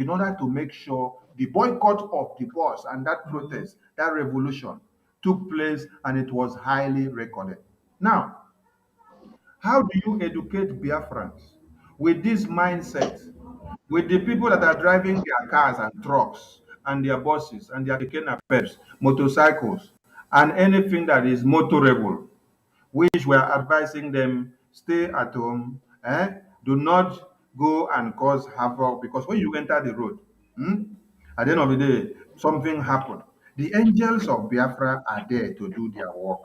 in order to make sure the boycott of the bus and that protest, that revolution took place and it was highly recorded. Now, how do you educate Biafrans with this mindset, with the people that are driving their cars and trucks and their buses and their keke napep, motorcycles, and anything that is motorable, which we are advising them stay at home, do not go and cause havoc because when you enter the road, hmm, at the end of the day, something happened. The angels of Biafra are there to do their work.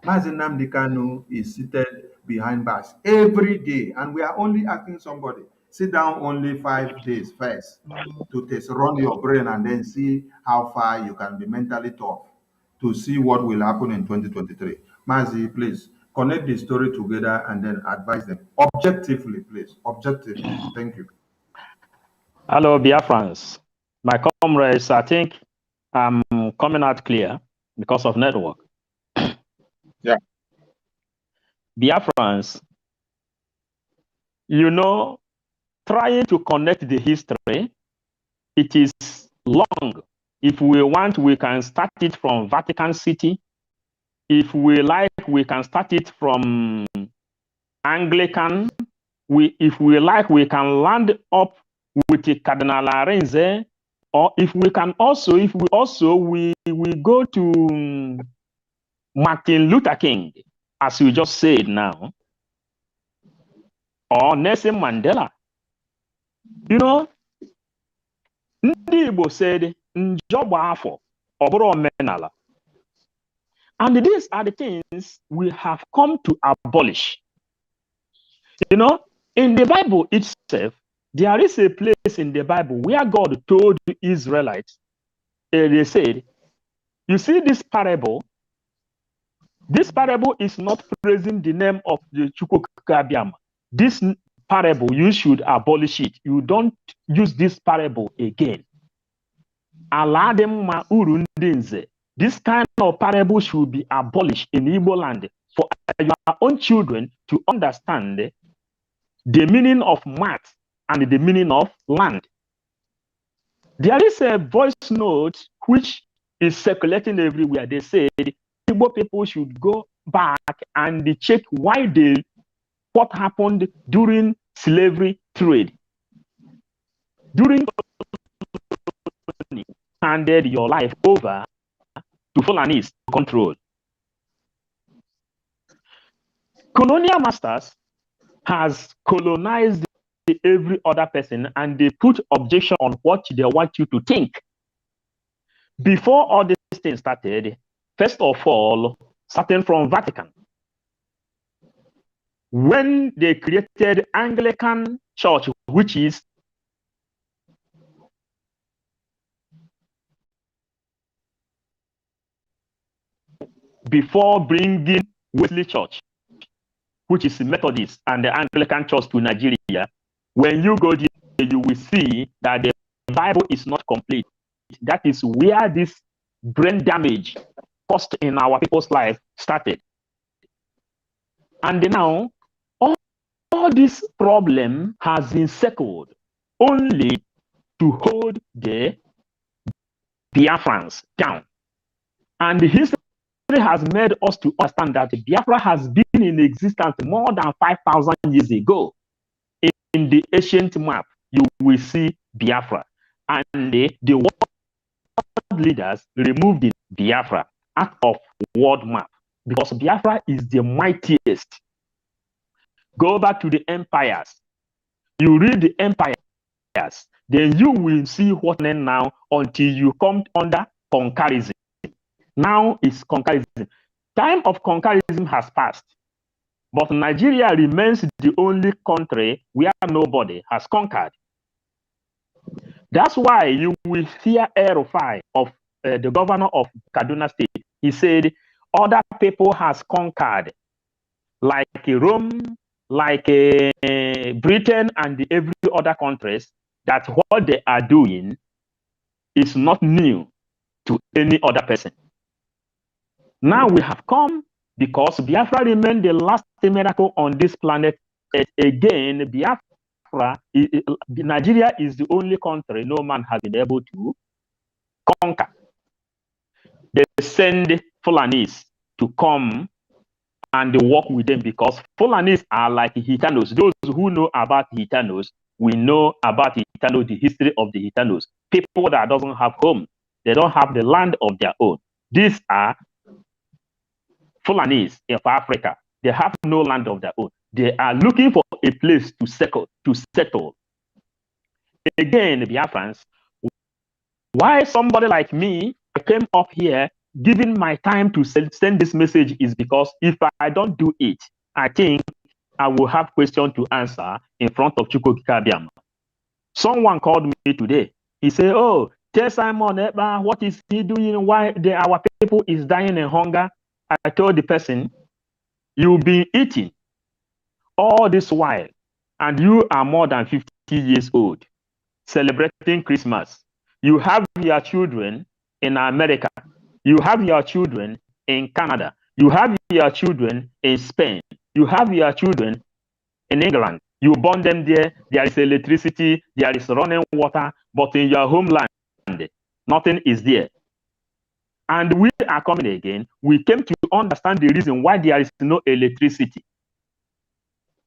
Mazi Nnamdi Kanu is seated behind bars every day, and we are only asking somebody sit down only 5 days first to test run your brain and then see how far you can be mentally tough to see what will happen in 2023. Mazi, please connect the story together and then advise them objectively, please. Objectively. Thank you. Hello, Biafrans. My comrades, I think I'm coming out clear because of network. Yeah. Biafrans, you know, trying to connect the history, it is long. If we want, we can start it from Vatican City. If we like, we can start it from Anglican. If we like, we can land up with the Cardinal Arenze. Or if we can also, we go to Martin Luther King, as you just said now, or Nelson Mandela. You know, ndị Igbo said, njọgba afọ, ọ bụrụ omenala. And these are the things we have come to abolish. You know, in the Bible itself, there is a place in the Bible where God told the Israelites, they said, you see this parable is not praising the name of the Chukwukabiama. This parable, you should abolish it. You don't use this parable again. This kind of parable should be abolished in Igbo land for your own children to understand the meaning of math and the meaning of land. There is a voice note which is circulating everywhere. They said Igbo people should go back and check what happened during slavery trade. During handed your life over to Fulanese control. Colonial masters has colonized every other person and they put objection on what they want you to think. Before all these things started, first of all, starting from Vatican, when they created Anglican Church, which is before bringing Wesley Church, which is Methodist, and the Anglican Church to Nigeria, when you go there, you will see that the Bible is not complete. That is where this brain damage caused in our people's life started. And now, all this problem has been circled only to hold the Biafrans down. And the history has made us to understand that Biafra has been in existence more than 5,000 years ago. In the ancient map, you will see Biafra. And the world leaders removed the Biafra out of world map because Biafra is the mightiest. Go back to the empires. You read the empires, then you will see what now until you come under conquerism. Now is conquerism. Time of conquerism has passed, but Nigeria remains the only country where nobody has conquered. That's why you will hear El-Rufai of the governor of Kaduna State. He said other people has conquered, like Rome, like Britain and every other countries, that what they are doing is not new to any other person. Now we have come because Biafra remained the last miracle on this planet. Again, Biafra Biafra, Nigeria is the only country no man has been able to conquer. They send Fulanis to come and work with them because Fulanis are like Gitanos. Those who know about Gitanos, we know about Gitanos, the history of the Gitanos. People that doesn't have home, they don't have the land of their own. These are Fulanis of Africa. They have no land of their own. They are looking for a place to settle. Again, Biafrans, why somebody like me came up here giving my time to send this message is because if I don't do it, I think I will have questions to answer in front of Chukwukabiam. Someone called me today. He said, "Oh, tell Simon Ekpa, what is he doing? Why our people is dying in hunger?" I told the person, "You've been eating all this while, and you are more than 50 years old, celebrating Christmas. You have your children in America. You have your children in Canada. You have your children in Spain. You have your children in England. You born them there. There is electricity. There is running water. But in your homeland, nothing is there. And we are coming again. We came to understand the reason why there is no electricity.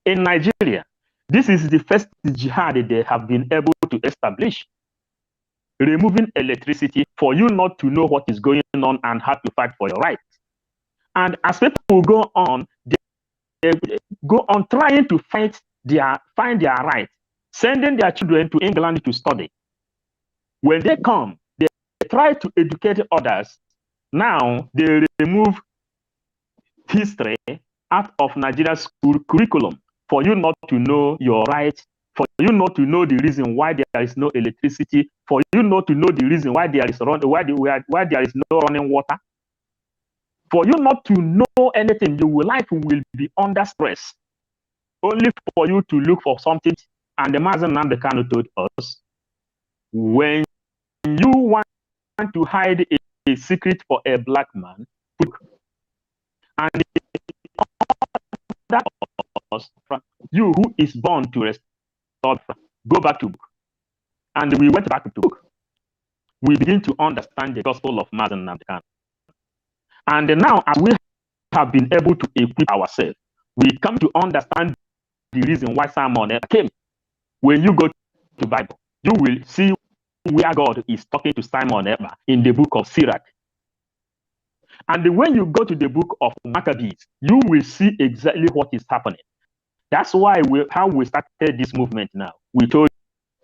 In Nigeria, this is the first jihad they have been able to establish. Removing electricity for you not to know what is going on and have to fight for your rights. And as people go on, they go on trying to find their rights, sending their children to England to study. When they come, they try to educate others. Now they remove history out of Nigeria's school curriculum for you not to know your rights, for you not to know the reason why there is no electricity, for you not to know the reason why there is why there is no running water, for you not to know anything. Your life will be under stress, only for you to look for something. And the Mazen Nambekano told us, when you want to hide a secret for a black man, and that you who is born to restore, go back to book. And we went back to book. We begin to understand the gospel of Mazen Nambekano. And now, as we have been able to equip ourselves, we come to understand the reason why Simon came. When you go to the Bible, you will see where God is talking to Simon in the book of Sirach. And when you go to the book of Maccabees, you will see exactly what is happening. That's why how we started this movement now. We told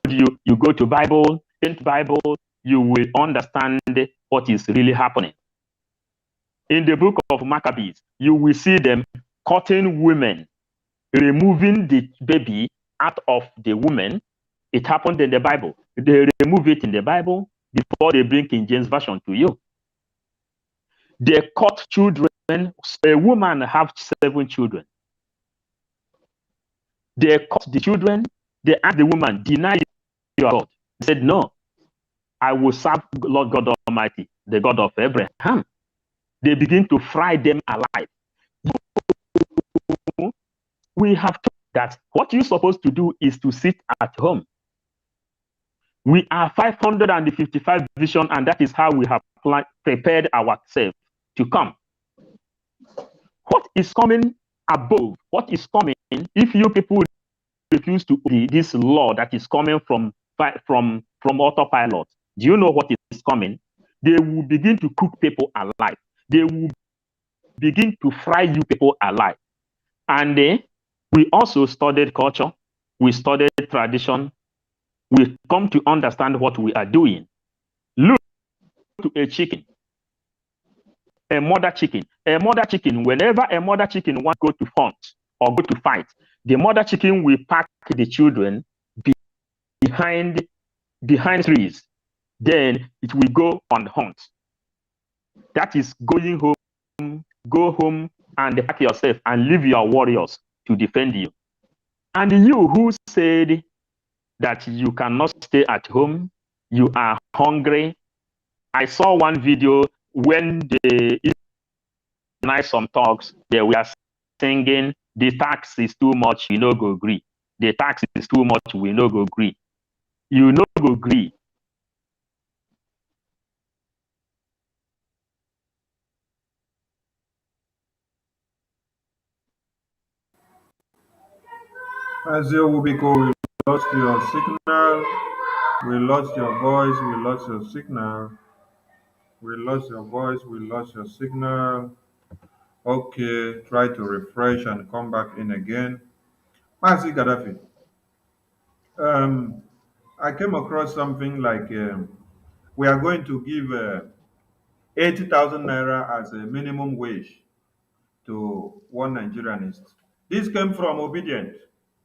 you, you go to Bible, in Bible, you will understand what is really happening. In the book of Maccabees, you will see them cutting women, removing the baby out of the woman. It happened in the Bible. They remove it in the Bible before they bring King James Version to you. They cut children. A woman have 7 children. They cut the children. They asked the woman, deny your God. He said, no, I will serve Lord God Almighty, the God of Abraham. They begin to fry them alive. We have told that what you're supposed to do is to sit at home. We are 555 vision, and that is how we have prepared ourselves to come. What is coming above? What is coming if you people refuse to obey this law that is coming from autopilot? Do you know what is coming? They will begin to cook people alive. They will begin to fry you people alive. And we also studied culture. We studied tradition. We come to understand what we are doing. Look to a chicken. A mother chicken. A mother chicken, whenever a mother chicken wants to go to hunt or go to fight, the mother chicken will pack the children behind trees. Then it will go on hunt. That is going home, go home and pack yourself and leave your warriors to defend you. And you who said that you cannot stay at home, you are hungry. I saw one video when they organized some talks, they were singing, the tax is too much, you know, go agree. the tax is too much, we no go agree. You no go agree. As you Wubiko, we lost your signal. We lost your voice. We lost your signal. We lost your voice. We lost your signal. Okay, try to refresh and come back in again. Mazi Gaddafi, um, I came across something like we are going to give 80,000 naira as a minimum wage to one Nigerianist. This came from Obedient.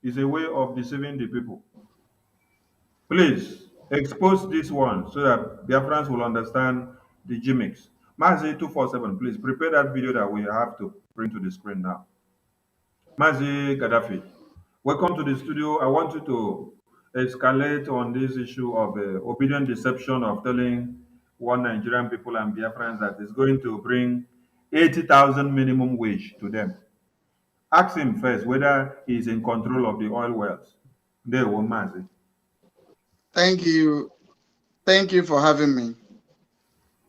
It's a way of deceiving the people. Please expose this one so that Biafrans will understand the gimmicks. Mazi 247, please prepare that video that we have to bring to the screen now. Mazi Gaddafi, welcome to the studio. I want you to escalate on this issue of obedient deception of telling one Nigerian people and Biafrans that is going to bring 80,000 minimum wage to them. Ask him first whether he's in control of the oil wells. There, Mazi. Thank you. Thank you for having me.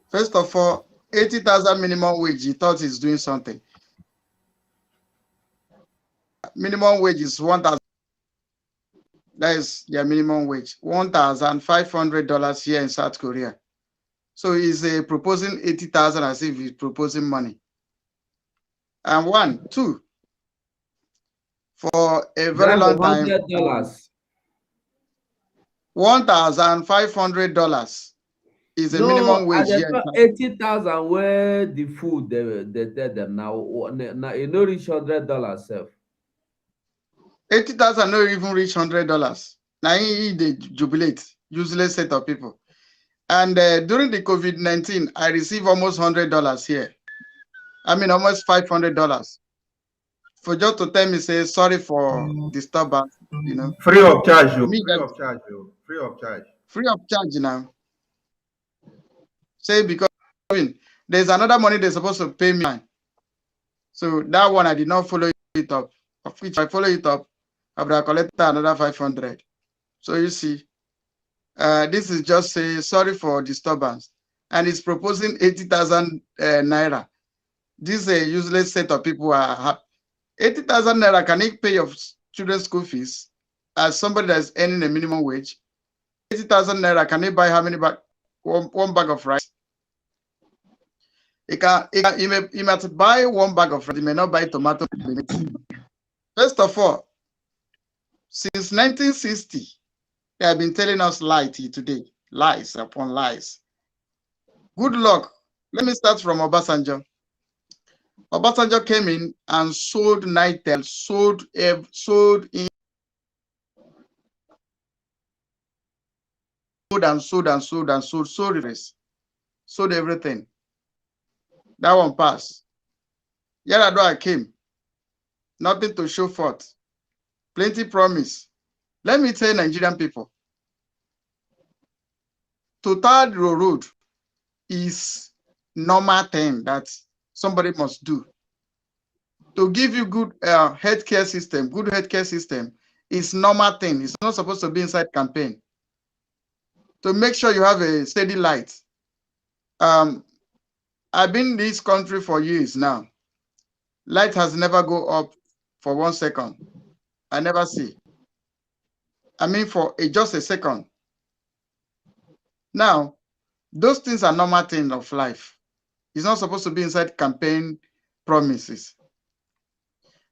First of all, 80,000 minimum wage, he thought he's doing something. Minimum wage is 1,000. That is their minimum wage. $1,500 here in South Korea. So he's proposing 80,000 as if he's proposing money. And one, two, for a very long time, $1,500 is a minimum wage here. 80,000 where the food they tell them now you know reach $100 self. 80,000 no even reach $100. Now they jubilate, useless set of people. And during the COVID-19, I received almost $100 here. I mean, almost $500 for just to tell me, say sorry for disturbance. You know, free of charge, you. Free of charge, you. Free of charge. Free of charge now. Say because I mean, there's another money they're supposed to pay me. So that one I did not follow it up. Of which I follow it up, I would have collected another 500. So you see, this is just say sorry for disturbance, and it's proposing 80,000 naira. This is a useless set of people are happy. 80,000 naira can it pay your children's school fees as somebody that's earning a minimum wage? 80,000 naira can it buy how many bag? One bag of rice. He might buy one bag of rice. He may not buy tomato. First of all, since 1960, they have been telling us lies today, lies upon lies. Good luck. Let me start from Obasanjo. Obasanjo came in and sold Nitel, sold in, sold everything. That one passed. Yaradua came, nothing to show forth, plenty promise. Let me tell Nigerian people, to tar the road is normal thing that somebody must do. To give you good healthcare system is normal thing. It's not supposed to be inside campaign. To make sure you have a steady light. I've been in this country for years now. Light has never go up for 1 second. I never see. I mean for just a second. Now, those things are normal things of life. It's not supposed to be inside campaign promises.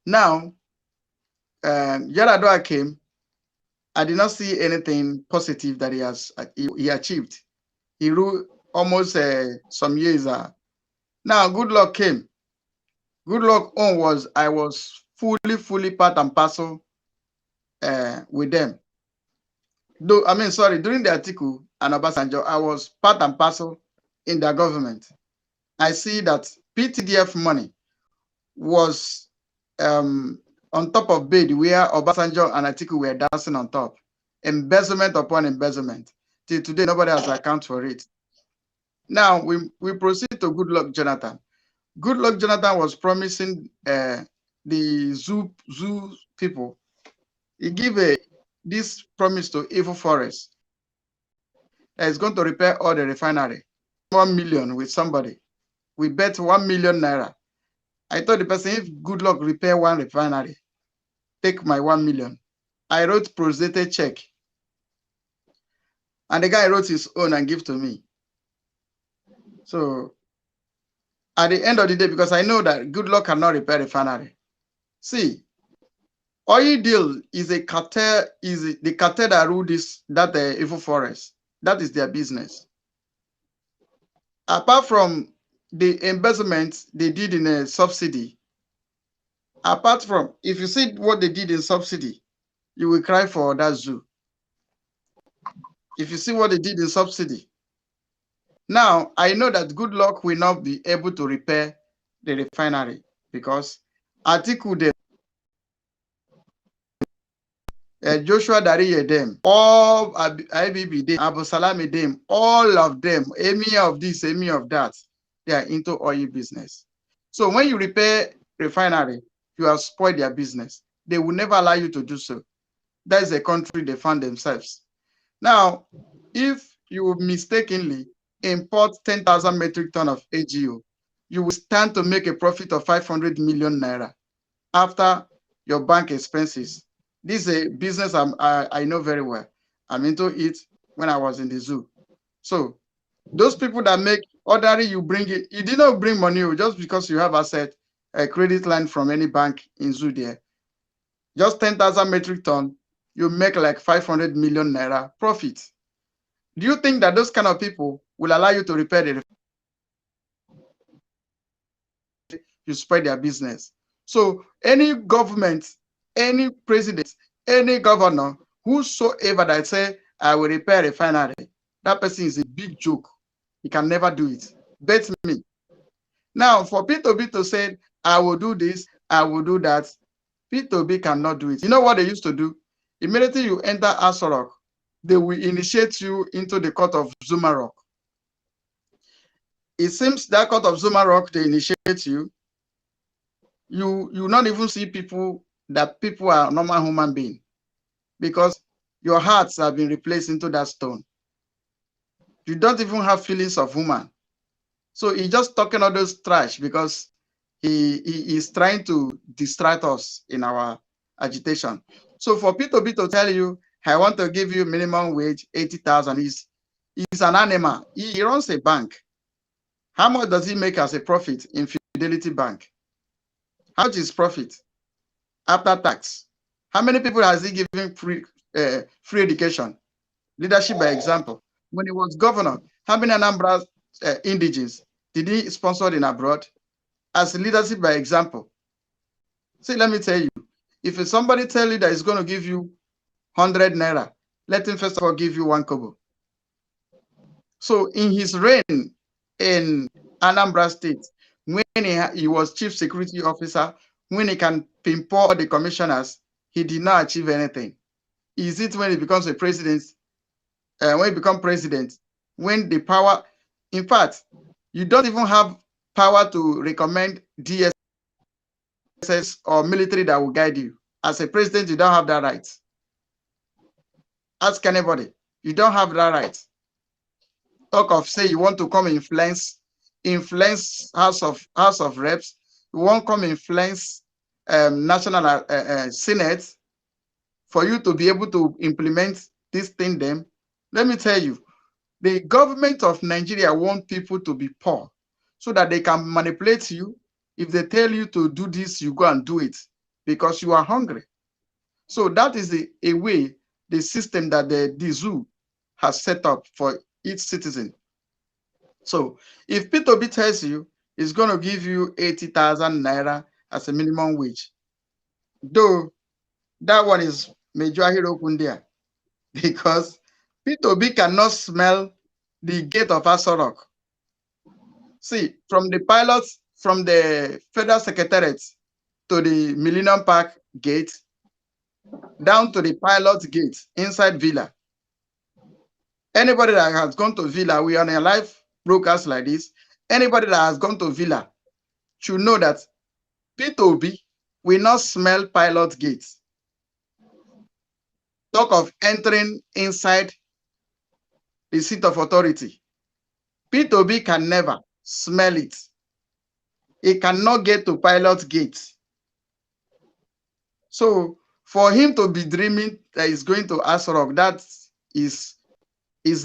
Now, Yaradua came. I did not see anything positive that he achieved. He ruled almost some years. Now, good luck came. Good luck on was I was fully part and parcel with them. Though I mean, sorry, during the article and Obasanjo, I was part and parcel in their government. I see that PTDF money was on top of bed where Obasanjo and Atiku were dancing on top. Embezzlement upon embezzlement. Till today, nobody has account for it. Now, we proceed to Goodluck Jonathan. Goodluck Jonathan was promising the zoo people He gave this promise to Evil Forest that is going to repair all the refinery. 1 million with somebody. We bet 1 million naira. I told the person, if good luck repair one refinery, take my 1 million. I wrote prostate check. And the guy wrote his own and give to me. So at the end of the day, because I know that good luck cannot repair refinery. See, oil deal is a cartel, is the cartel that rule that Evil Forest. That is their business. Apart from the investment they did in a subsidy, apart from, if you see what they did in subsidy, you will cry for that zoo. If you see what they did in subsidy. Now, I know that good luck will not be able to repair the refinery because Atiku them, Joshua Dariye them, all IBB them, Abu Salami them, all of them, emir of this, emir of that, they are into oil business. So when you repair refinery, you have spoiled their business. They will never allow you to do so. That is a country they found themselves. Now, if you mistakenly import 10,000 metric ton of AGO, you will stand to make a profit of 500 million naira after your bank expenses. This is a business I know very well. I'm into it when I was in the zoo. So those people that make ordinary, you bring it, you did not bring money just because you have asset, a credit line from any bank in zoo there. Just 10,000 metric ton, you make like 500 million naira profit. Do you think that those kind of people will allow you to repair the you spread their business? So any government, any president, any governor, whosoever that say, I will repair a refinery, that person is a big joke. He can never do it. Bet me. Now, for P2B to say, I will do this, I will do that, P2B cannot do it. You know what they used to do? Immediately you enter Asorok, they will initiate you into the court of Zumarok. It seems that court of Zumarok, they initiate you. You not even see people that people are normal human being because your hearts have been replaced into that stone. You don't even have feelings of human. So he's just talking all those trash because he is trying to distract us in our agitation. So for P2B to tell you, I want to give you minimum wage 80,000, he's an animal. He runs a bank. How much does he make as a profit in Fidelity Bank? How much is profit after tax? How many people has he given free education? Leadership by example. When he was governor, how many Anambra indigenes did he sponsor in abroad? As leadership by example. See, let me tell you, if somebody tell you that he's going to give you 100 naira, let him first of all give you 1 kobo. So in his reign in Anambra State, when he was chief security officer, when he can pinpoint the commissioners, he did not achieve anything. Is it when he becomes a president? When he becomes president, when the power, in fact, you don't even have power to recommend DSS or military that will guide you. As a president, you don't have that right. Ask anybody. You don't have that right. Talk of say you want to come influence House of Reps. You won't come influence National Senate for you to be able to implement this thing. Then let me tell you, the government of Nigeria want people to be poor so that they can manipulate you. If they tell you to do this, you go and do it because you are hungry. So that is a way, the system that the zoo has set up for each citizen. So if P2B tells you it's going to give you 80,000 naira as a minimum wage, though that one is Major Hero Kundia, because P2B cannot smell the gate of Asorok. See, from the pilots, from the Federal Secretariat to the Millennium Park gate, down to the pilot gate inside Villa. Anybody that has gone to Villa, we are on a live broadcast like this. Anybody that has gone to Villa should know that P2B will not smell pilot gates. talk of entering inside the seat of authority. P2B can never smell it. He cannot get to pilot gate. So for him to be dreaming that he's going to Aso Rock, that is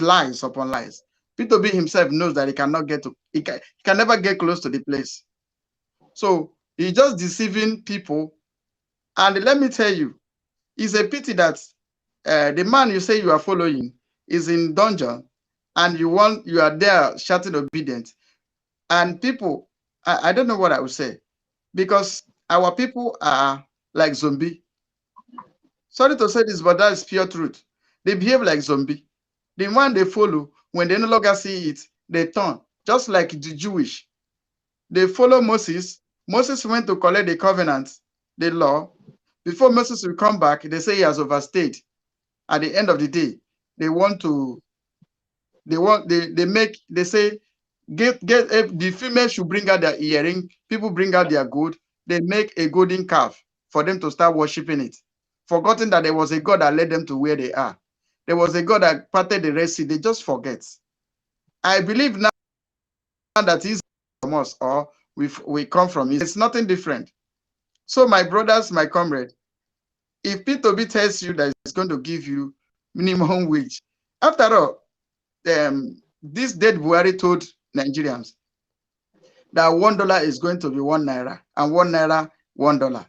lies upon lies. P2B himself knows that he cannot get to, he can never get close to the place. So he's just deceiving people. And let me tell you, it's a pity that the man you say you are following is in dungeon, and you are there shouting obedience. And people, I don't know what I would say, because our people are like zombie. Sorry to say this, but that is pure truth. They behave like zombie. The one they follow, when they no longer see it, they turn. Just like the Jewish. They follow Moses. Moses went to collect the covenant, the law. Before Moses will come back, they say he has overstayed. At the end of the day, they say the female should bring out their earring, people bring out their gold, they make a golden calf for them to start worshiping it, forgotten that there was a God that led them to where they are. There was a God that parted the Red Sea. They just forget. I believe now that is from us, or we come from it. It's nothing different. So my brothers, my comrade, if P2B tells you that it's going to give you minimum wage, after all, this dead Buhari told Nigerians that $1 is going to be 1 naira, and 1 naira $1.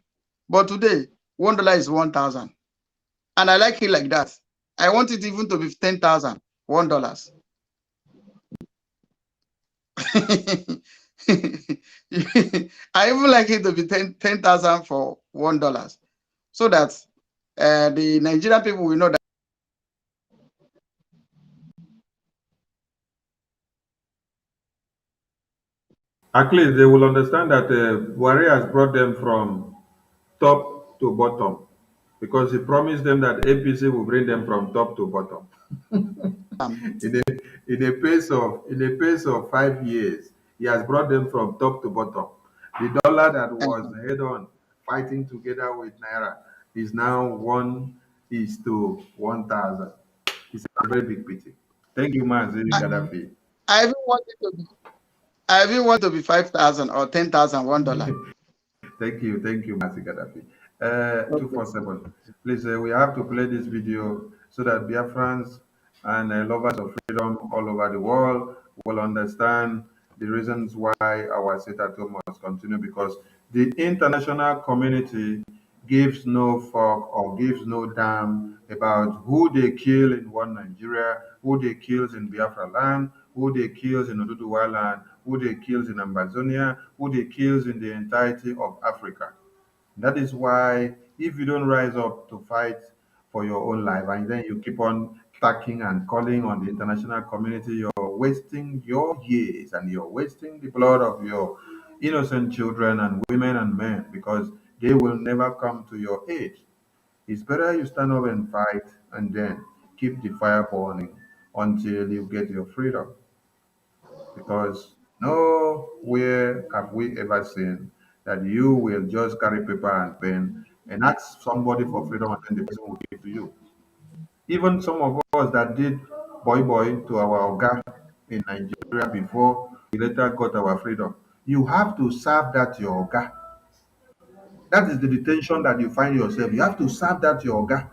But today, $1 is 1,000, and I like it like that. I want it even to be 10,000 $1. I even like it to be 10,000 for $1, so that the Nigerian people will know that. At least they will understand that Buhari has brought them from top to bottom, because he promised them that APC will bring them from top to bottom. In a pace of 5 years, he has brought them from top to bottom. The dollar that was head on fighting together with Naira is now 1:1,000. It's a very big pity. Thank you, Mazi Gaddafi. I even want it to be. I even want to be 5,000 or 10,000 $1. Thank you, Mazi Gaddafi. Okay. 247. Please, we have to play this video so that Biafrans and lovers of freedom all over the world will understand the reasons why our sit at home must continue, because the international community gives no fuck or gives no damn about who they kill in one Nigeria, who they kills in Biafra land, who they kills in Oduduwa land, who they kills in Amazonia, who they kills in the entirety of Africa. That is why if you don't rise up to fight for your own life, and then you keep on tacking and calling on the international community, you're wasting your years and you're wasting the blood of your innocent children and women and men, because they will never come to your aid. It's better you stand up and fight and then keep the fire burning until you get your freedom, because nowhere have we ever seen that you will just carry paper and pen and ask somebody for freedom and then the person will give it to you. Even some of us that did boy to our Oga in Nigeria before we later got our freedom, you have to serve that your Oga. That is the detention that you find yourself. You have to serve that your Oga.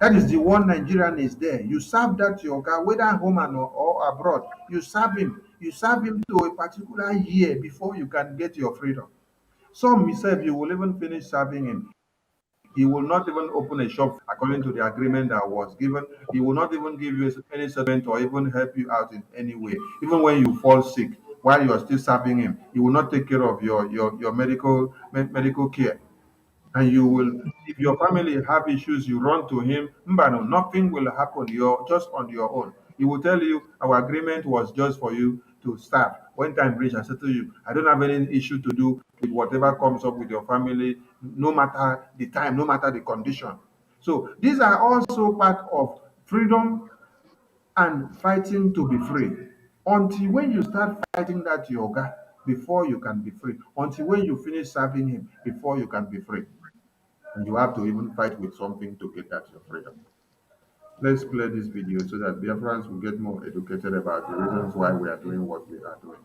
That is the one Nigerian is there. You serve that your guy, whether home or abroad. You serve him. You serve him to a particular year before you can get your freedom. Some himself, you will even finish serving him. He will not even open a shop according to the agreement that was given. He will not even give you any settlement or even help you out in any way. Even when you fall sick, while you are still serving him, he will not take care of your medical care. And you will, if your family have issues, you run to him. Mbano, nothing will happen. You're just on your own. He will tell you, our agreement was just for you to serve. When time reach, I said to you, I don't have any issue to do with whatever comes up with your family, no matter the time, no matter the condition. So these are also part of freedom and fighting to be free. Until when you start fighting that yoga, before you can be free. Until when you finish serving him, before you can be free. And you have to even fight with something to get at your freedom. Let's play this video so that Biafrans will get more educated about the reasons why we are doing what we are doing.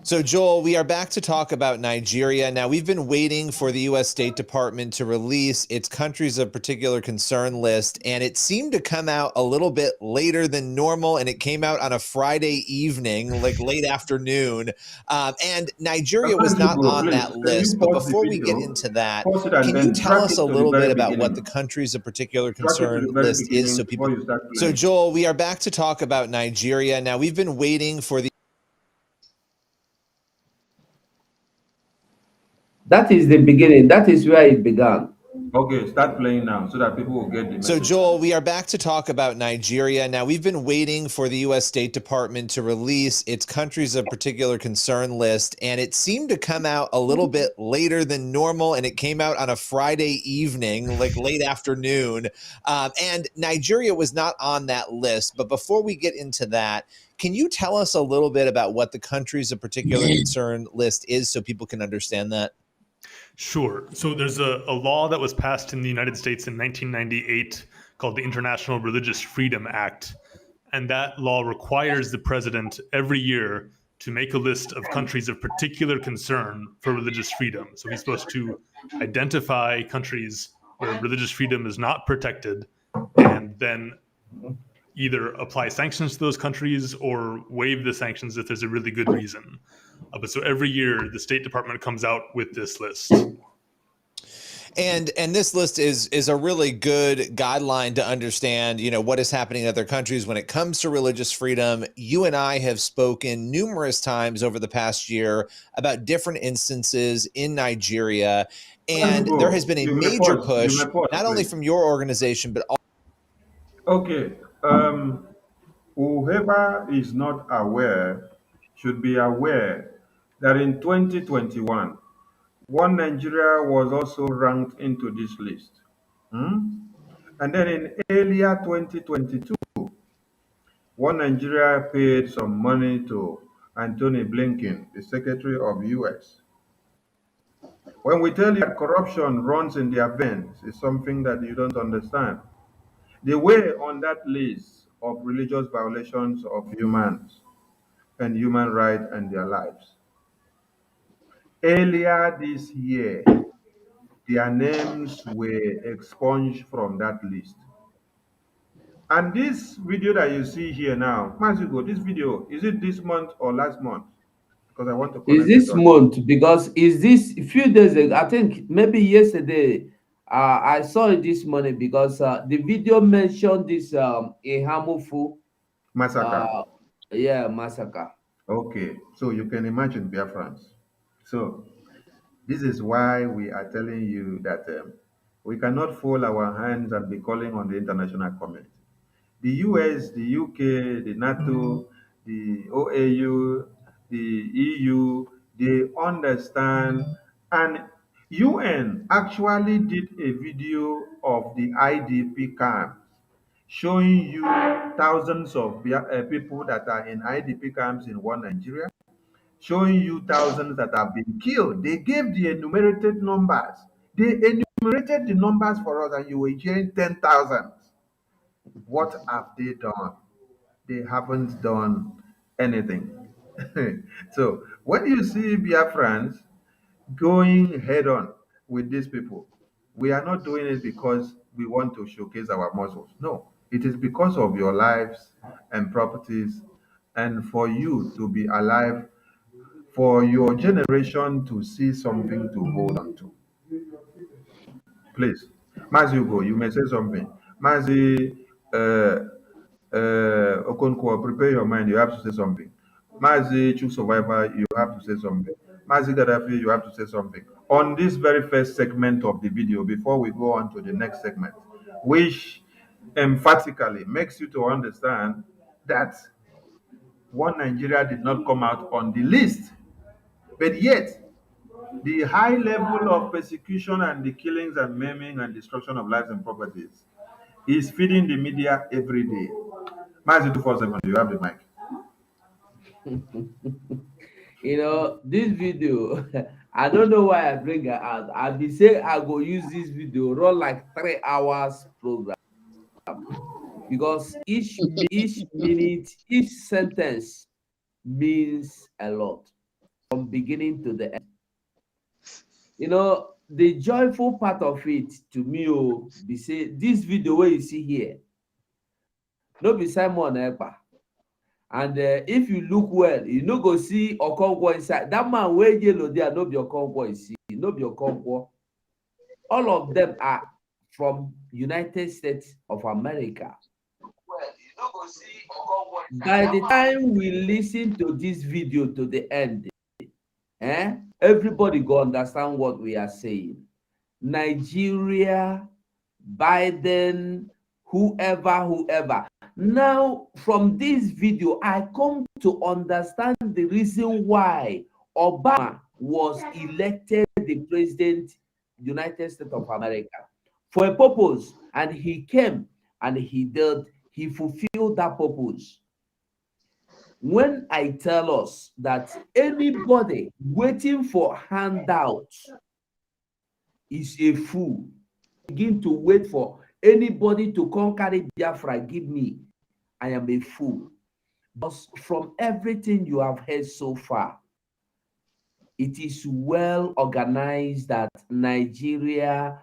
So, Joel, we are back to talk about Nigeria. Now, we've been waiting for the U.S. State Department to release its countries of particular concern list, and it seemed to come out a little bit later than normal, and it came out on a Friday evening, like late afternoon. And Nigeria was not on Please, that can you list. But pause the before we get video, into that, pause it, and can you then tell track us it a to the little bit very about what the beginning? countries of particular Track it to concern the very list is beginning so before people. you start So, playing. Joel, we are back to talk about Nigeria. Now, we've been waiting for the That is the beginning. That is where it began. Okay, start playing now so that people will get the So, message. Joel, we are back to talk about Nigeria. Now, we've been waiting for the U.S. State Department to release its countries of particular concern list, and it seemed to come out a little bit later than normal, and it came out on a Friday evening, like late afternoon. And Nigeria was not on that list. But before we get into that, can you tell us a little bit about what the countries of particular concern list is so people can understand that? Sure. So there's a law that was passed in the United States in 1998 called the International Religious Freedom Act. And that law requires the president every year to make a list of countries of particular concern for religious freedom. So he's supposed to identify countries where religious freedom is not protected and then either apply sanctions to those countries or waive the sanctions if there's a really good reason. But so every year, the State Department comes out with this list. And this list is a really good guideline to understand, what is happening in other countries when it comes to religious freedom. You and I have spoken numerous times over the past year about different instances in Nigeria, and there has been a major push, not only from your organization, but also. Okay, whoever is not aware should be aware that in 2021, one Nigeria was also ranked into this list. Hmm? And then in earlier 2022, one Nigeria paid some money to Anthony Blinken, the Secretary of US. When we tell you that corruption runs in their veins, it's something that you don't understand. They were on that list of religious violations of humans and human rights and their lives. Earlier this year, their names were expunged from that list. And this video that you see here now, Mazugo, this video, is it this month or last month? Because I want to Is connect the this dots. month? Because is this a few days ago? I think maybe yesterday. I saw it this morning because the video mentioned this Ihamufu, Massacre. yeah, massacre. Okay, so you can imagine Biafrans. So this is why we are telling you that we cannot fold our hands and be calling on the international community. The US, the UK, the NATO, the OAU, the EU, they understand. And UN actually did a video of the IDP camps showing you thousands of people that are in IDP camps in one Nigeria, showing you thousands that have been killed. They gave the enumerated numbers. They enumerated the numbers for us, and you were hearing 10,000. What have they done? They haven't done anything. So when you see Biafrans going head on with these people, we are not doing it because we want to showcase our muscles. No, it is because of your lives and properties, and for you to be alive, for your generation to see something to hold on to. Please, Mazi Ugo, you may say something. Mazi Okonkwo, prepare your mind. You have to say something. Mazi Chuk Survivor, you have to say something. Mazi Gaddafi, you have to say something. On this very first segment of the video, before we go on to the next segment, which emphatically makes you to understand that one Nigeria did not come out on the list, but yet the high level of persecution and the killings and maiming and destruction of lives and properties is feeding the media every day. Mazi 247, you have the mic. This video, I don't know why I bring it out. I be say I go use this video run like 3 hours program. because each minute, each sentence means a lot from beginning to the end. You know, the joyful part of it to me, oh, be say this video where you see here, no be Simon Ekpa. And if you look well, you no go see Okonkwo inside. That man wey yellow there, no be Okonkwo, you see, no be Okonkwo. All of them are from United States of America. Well, you no go see Okonkwo. By the time we listen to this video to the end, everybody go understand what we are saying. Nigeria, Biden, whoever. Now, from this video, I come to understand the reason why Obama was elected the president United States of America for a purpose, and he came and he fulfilled that purpose. When I tell us that anybody waiting for handouts is a fool, begin to wait for anybody to come carry Biafra, give me, I am a fool. But from everything you have heard so far, it is well organized that Nigeria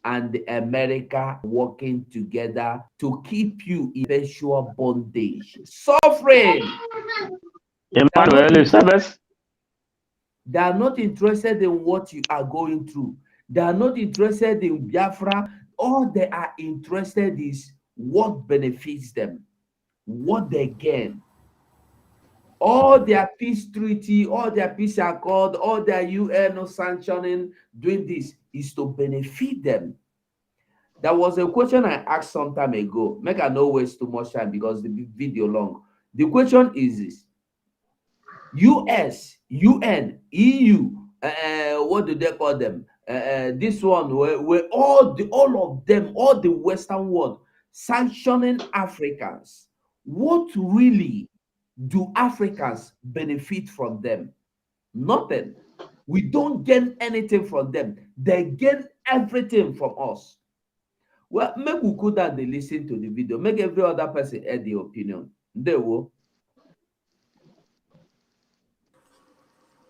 and America working together to keep you in perpetual bondage, suffering. Emmanuel, service. They are not interested in what you are going through. They are not interested in Biafra. All they are interested is what benefits them, what they gain. All their peace treaty, all their peace accord, all their UN sanctioning, doing this is to benefit them. There was a question I asked some time ago. Make I not waste too much time because the video long. The question is this: US, UN, EU, what do they call them? This one, where all of them, all the Western world sanctioning Africans. What really do Africans benefit from them? Nothing. We don't gain anything from them. They gain everything from us. Well, make we go down and listen to the video. Make every other person add the opinion. They will.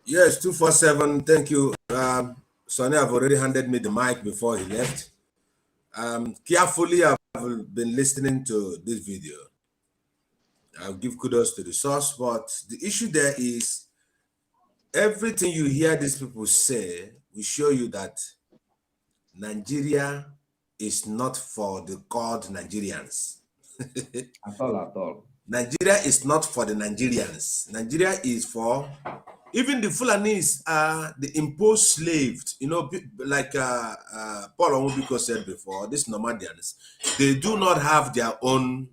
Yes, 247. Thank you. Sonny, I've already handed me the mic before he left. Carefully, I've been listening to this video. I'll give kudos to the source, but the issue there is everything you hear these people say will show you that Nigeria is not for the called Nigerians. At all. Nigeria is not for the Nigerians. Nigeria is for, even the Fulanis are the imposed slaves, you know, like Paul Onwubiko said before, these nomadians, they do not have their own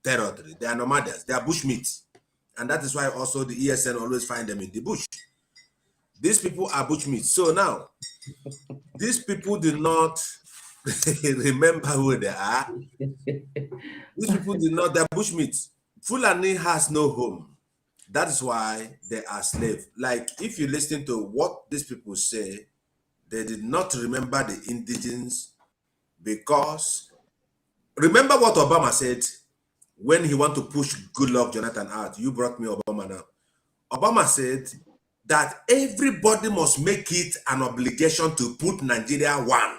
territory. They are nomadians, they are bushmeat. And that is why also the ESN always find them in the bush. These people are bushmeat. So now, these people do not remember who they are. These people do not, they're bushmeat. Fulani has no home. That is why they are slaves. Like, if you listen to what these people say, they did not remember the indigenes because, remember what Obama said when he wanted to push Goodluck Jonathan out. You brought me Obama now. Obama said that everybody must make it an obligation to put Nigeria one.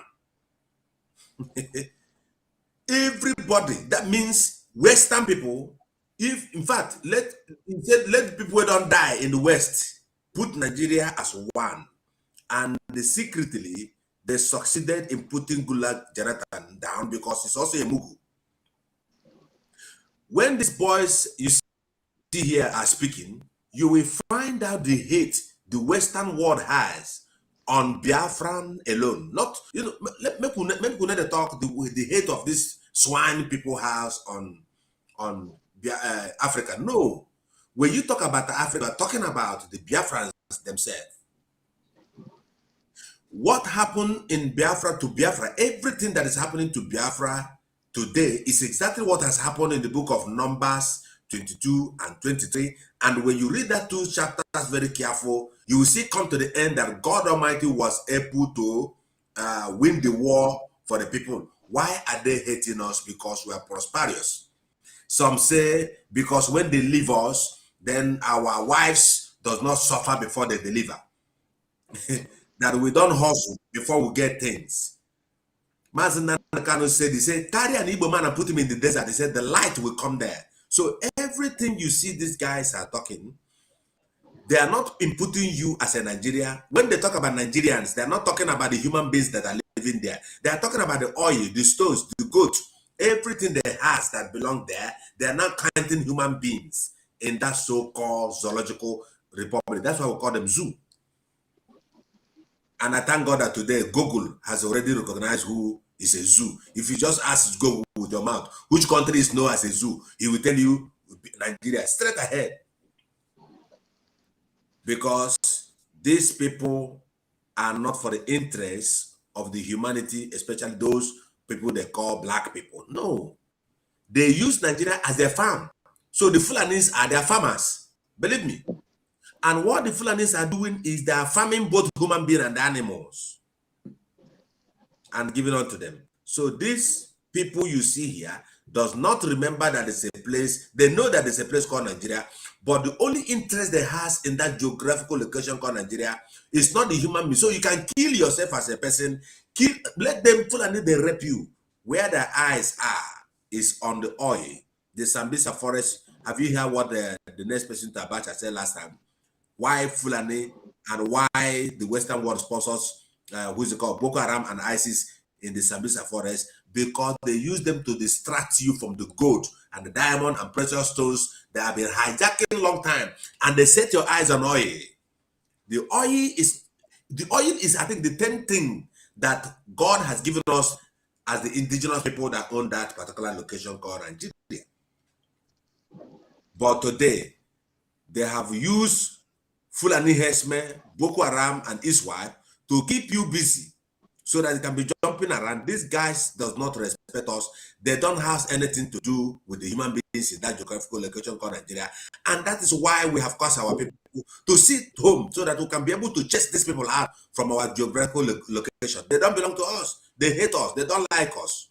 Everybody. That means Western people. If, in fact, let people who don't die in the West put Nigeria as one. And secretly, they succeeded in putting Goodluck Jonathan down because it's also a Mugu. When these boys you see here are speaking, you will find out the hate the Western world has on Biafran alone. Not, you know, let me talk the hate of this swine people has on Africa. No. When you talk about Africa, talking about the Biafrans themselves. What happened in Biafra to Biafra, everything that is happening to Biafra today is exactly what has happened in the book of Numbers 22 and 23. And when you read that two chapters very careful, you will see come to the end that God Almighty was able to win the war for the people. Why are they hating us? Because we are prosperous. Some say because when they leave us, then our wives does not suffer before they deliver. That we don't hustle before we get things. Mazen Nakano said, he said, carry an Igbo man and put him in the desert. He said, the light will come there. So everything you see these guys are talking, they are not inputting you as a Nigerian. When they talk about Nigerians, they are not talking about the human beings that are living there. They are talking about the oil, the stones, the goat, everything they has that belong there. They are not counting human beings in that so-called zoological republic. That's why we call them zoo. And I thank God that today Google has already recognized who is a zoo. If you just ask Google with your mouth, which country is known as a zoo, he will tell you Nigeria straight ahead. Because these people are not for the interests of the humanity, especially those people they call black people. No. They use Nigeria as their farm. So the Fulanis are their farmers. Believe me. And what the Fulanis are doing is they are farming both human beings and animals and giving unto them. So these people you see here does not remember that there's a place, they know that there's a place called Nigeria, but the only interest they has in that geographical location called Nigeria is not the human being. So you can kill yourself as a person, let them Fulani, they rape you. Where their eyes are is on the oil. The Sambisa forest. Have you heard what the next person to Abacha said last time? Why Fulani and why the Western world sponsors who's it called Boko Haram and ISIS in the Sambisa forest? Because they use them to distract you from the gold and the diamond and precious stones that have been hijacking long time, and they set your eyes on oil. The oil is I think the 10th thing that God has given us as the indigenous people that own that particular location called Nigeria. But today they have used Fulani herdsmen, Boko Haram, and ISWAP to keep you busy so that it can be jumping around. These guys does not respect us. They don't have anything to do with the human beings in that geographical location called Nigeria. And that is why we have caused our people to sit home so that we can be able to chase these people out from our geographical location. They don't belong to us. They hate us. They don't like us.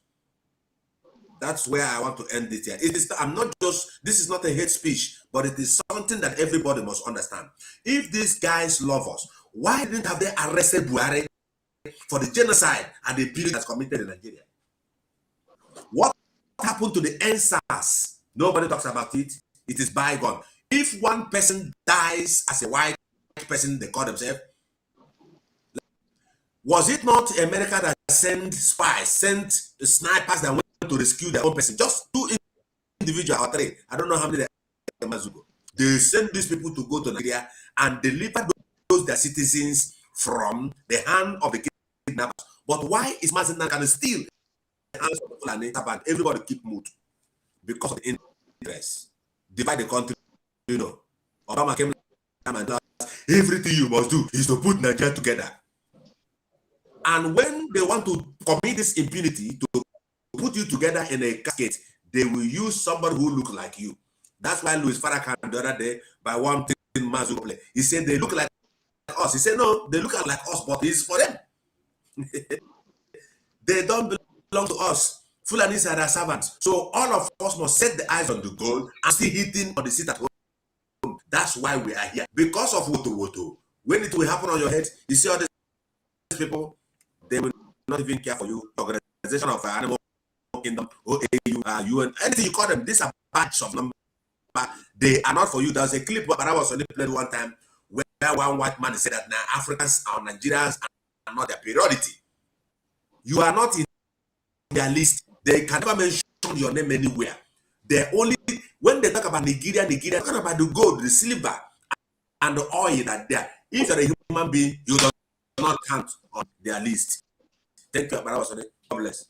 That's where I want to end it here. This is not a hate speech, but it is something that everybody must understand. If these guys love us, why didn't have they arrested Buhari for the genocide and the period that's committed in Nigeria? What happened to the NSAS? Nobody talks about it. It is bygone. If one person dies as a white person, they call themselves, was it not America that sent spies, sent snipers that went to rescue their own person? Just 2 individuals or 3. I don't know how many ago. They sent these people to go to Nigeria and deliver those their citizens from the hand of the kidnappers. But why is Mazen Nakano still the hands of the Fulani and everybody keep mood? Because of the interest. Divide the country, you know. Obama came and told us, everything you must do is to put Nigeria together. And when they want to commit this impunity to put you together in a casket, they will use somebody who looks like you. That's why Louis Farrakhan the other day, by one thing Mazu play, he said they look like us. He said no, they look like us, but it's for them. They don't belong to us. Fulanis are their servants. So all of us must set the eyes on the goal and still hitting on the seat at home. That's why we are here. Because of Woto Woto. When it will happen on your head, you see all these people, they will not even care for you. Organization of Animal Kingdom, OAU, UN, anything you call them, these are batch of numbers. They are not for you. There's a clip that I was only played one time where one white man said that now Africans or Nigerians are not their priority. You are not in their list. They can never mention your name anywhere. They only, when they talk about Nigeria, they're talking about the gold, the silver, and the oil that there. If you're a human being, you do not count on their list. Thank you, God bless.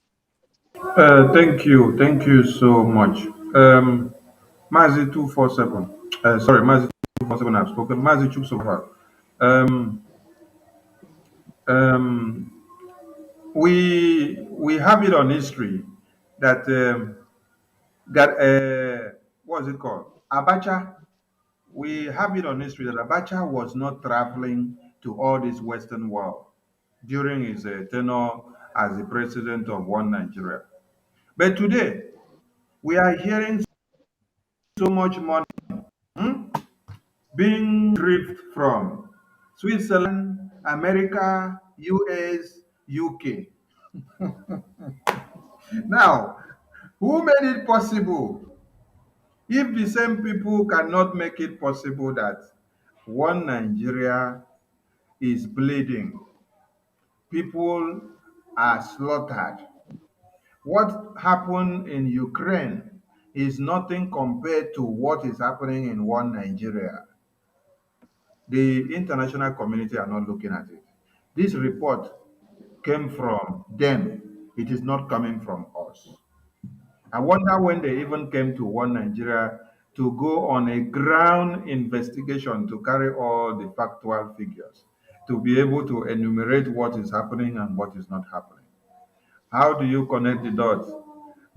Thank you so much. Mazi 247. Sorry, Mazi 247. I've spoken. Mazi Chuksofa. Um, um, we have it on history that what is it called? Abacha. We have it on history that Abacha was not traveling to all this Western world during his tenure as the president of one Nigeria. But today, we are hearing so much money being driven from Switzerland, America, US, UK. Now, who made it possible? If the same people cannot make it possible that one Nigeria is bleeding, people are slaughtered. What happened in Ukraine is nothing compared to what is happening in one Nigeria. The international community are not looking at it. This report came from them. It is not coming from us. I wonder when they even came to one Nigeria to go on a ground investigation to carry all the factual figures, to be able to enumerate what is happening and what is not happening. How do you connect the dots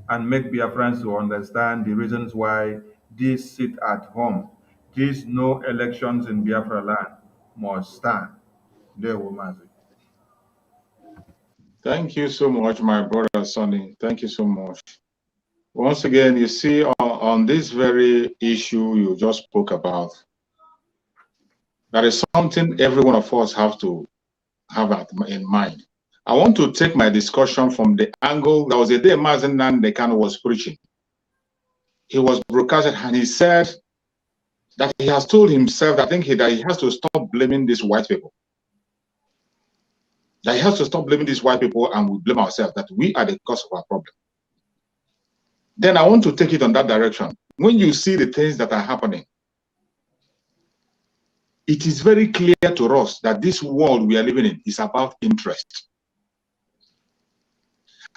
and make Biafrans to understand the reasons why this sit at home, this no elections in Biafra land must stand? There, Womazi. Thank you so much, my brother Sonny. Thank you so much. Once again, you see, on this very issue you just spoke about, that is something every one of us have to have in mind. I want to take my discussion from the angle. There was a day Mazen Nandekan was preaching. He was broadcasted and he said that he has told himself, I think that he has to stop blaming these white people. That he has to stop blaming these white people and we blame ourselves, that we are the cause of our problem. Then I want to take it on that direction. When you see the things that are happening, it is very clear to us that this world we are living in is about interest.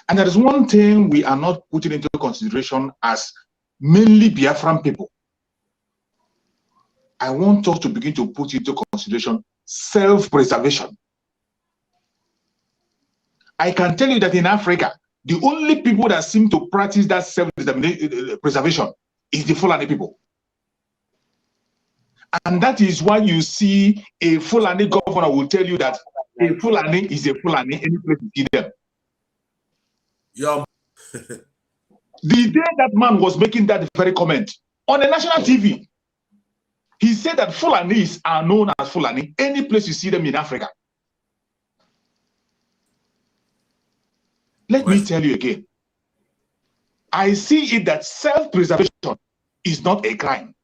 And there is one thing we are not putting into consideration as mainly Biafran people. I want us to begin to put into consideration self-preservation. I can tell you that in Africa, the only people that seem to practice that self-preservation is the Fulani people. And that is why you see a Fulani governor will tell you that a Fulani is a Fulani any place you see them. Yeah. The day that man was making that very comment on the national TV, he said that Fulanis are known as Fulani any place you see them in Africa. Let me tell you again. I see it that self-preservation is not a crime.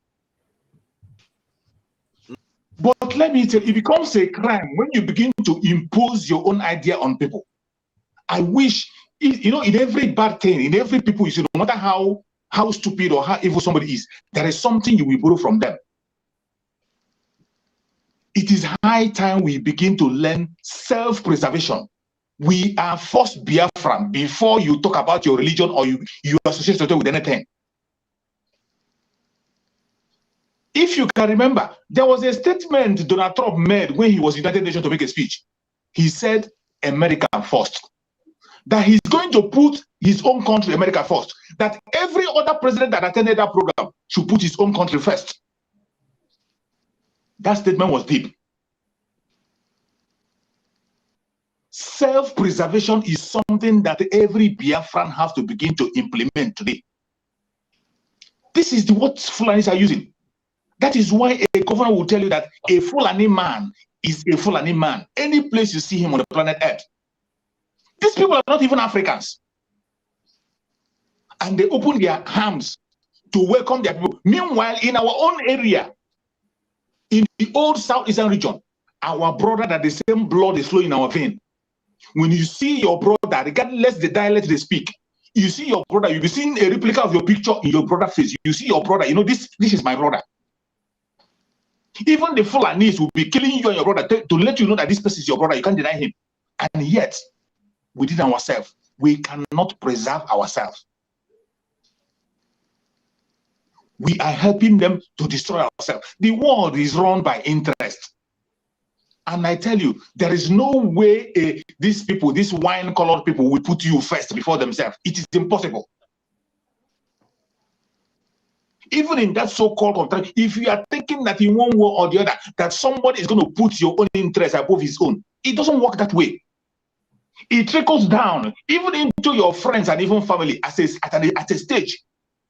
But let me tell you, it becomes a crime when you begin to impose your own idea on people. I wish, you know, in every bad thing, in every people, you see, no matter how stupid or how evil somebody is, there is something you will borrow from them. It is high time we begin to learn self-preservation. We are first Biafran before you talk about your religion or you associate yourself with anything. If you can remember, there was a statement Donald Trump made when he was in the United Nations to make a speech. He said, America first. That he's going to put his own country, America first. That every other president that attended that program should put his own country first. That statement was deep. Self-preservation is something that every Biafran has to begin to implement today. This is what Fulanis are using. That is why a governor will tell you that a Fulani man is a Fulani man. Any place you see him on the planet Earth. These people are not even Africans. And they open their arms to welcome their people. Meanwhile, in our own area, in the old Southeastern region, our brother that the same blood is flowing in our vein. When you see your brother, regardless the dialect they speak, you see your brother, you'll be seeing a replica of your picture in your brother's face. You see your brother, you know, this is my brother. Even the Fulanis will be killing you and your brother to let you know that this person is your brother. You can't deny him. And yet, within ourselves, we cannot preserve ourselves. We are helping them to destroy ourselves. The world is run by interest. And I tell you, there is no way these people, these wine-colored people, will put you first before themselves. It is impossible. Even in that so-called contract, if you are thinking that in one way or the other, that somebody is going to put your own interest above his own, it doesn't work that way. It trickles down even into your friends and even family. At a stage,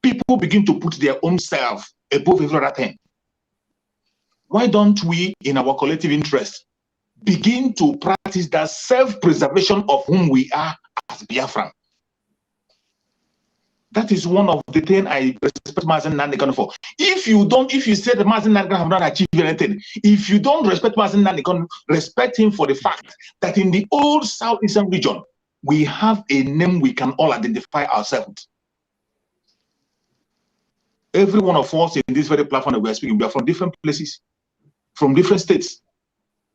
people begin to put their own self above every other thing. Why don't we, in our collective interest, begin to practice that self-preservation of whom we are as Biafran? That is one of the things I respect Mazen Nandekan for. If you say that Mazen Nandekan have not achieved anything, if you don't respect Mazen Nandekan, respect him for the fact that in the old Southeastern region, we have a name we can all identify ourselves. Every one of us in this very platform that we are speaking, we are from different places, from different states,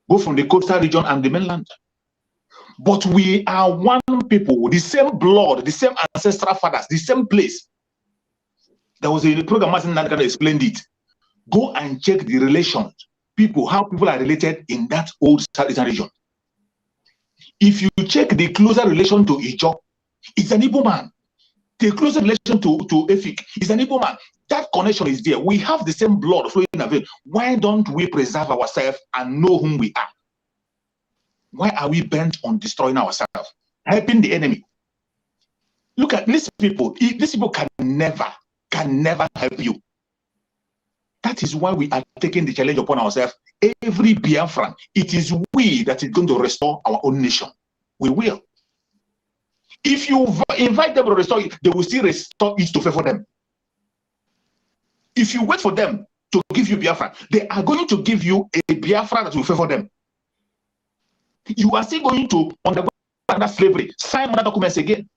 both from the coastal region and the mainland. But we are one people, the same blood, the same ancestral fathers, the same place. There was a program Martin Nandekan explained it. Go and check the relations, how people are related in that old Southeastern region. If you check the closer relation to Ijo, it's an Igbo man. The closer relation to Efik is an Igbo man. That connection is there. We have the same blood flowing in our veins. Why don't we preserve ourselves and know whom we are? Why are we bent on destroying ourselves, helping the enemy? Look at these people. These people can never help you. That is why we are taking the challenge upon ourselves. Every Biafran, it is we that is going to restore our own nation. We will. If you invite them to restore it, they will still restore it to favor them. If you wait for them to give you Biafra, they are going to give you a Biafra that will favor them. You are still going to undergo another slavery, sign other documents again.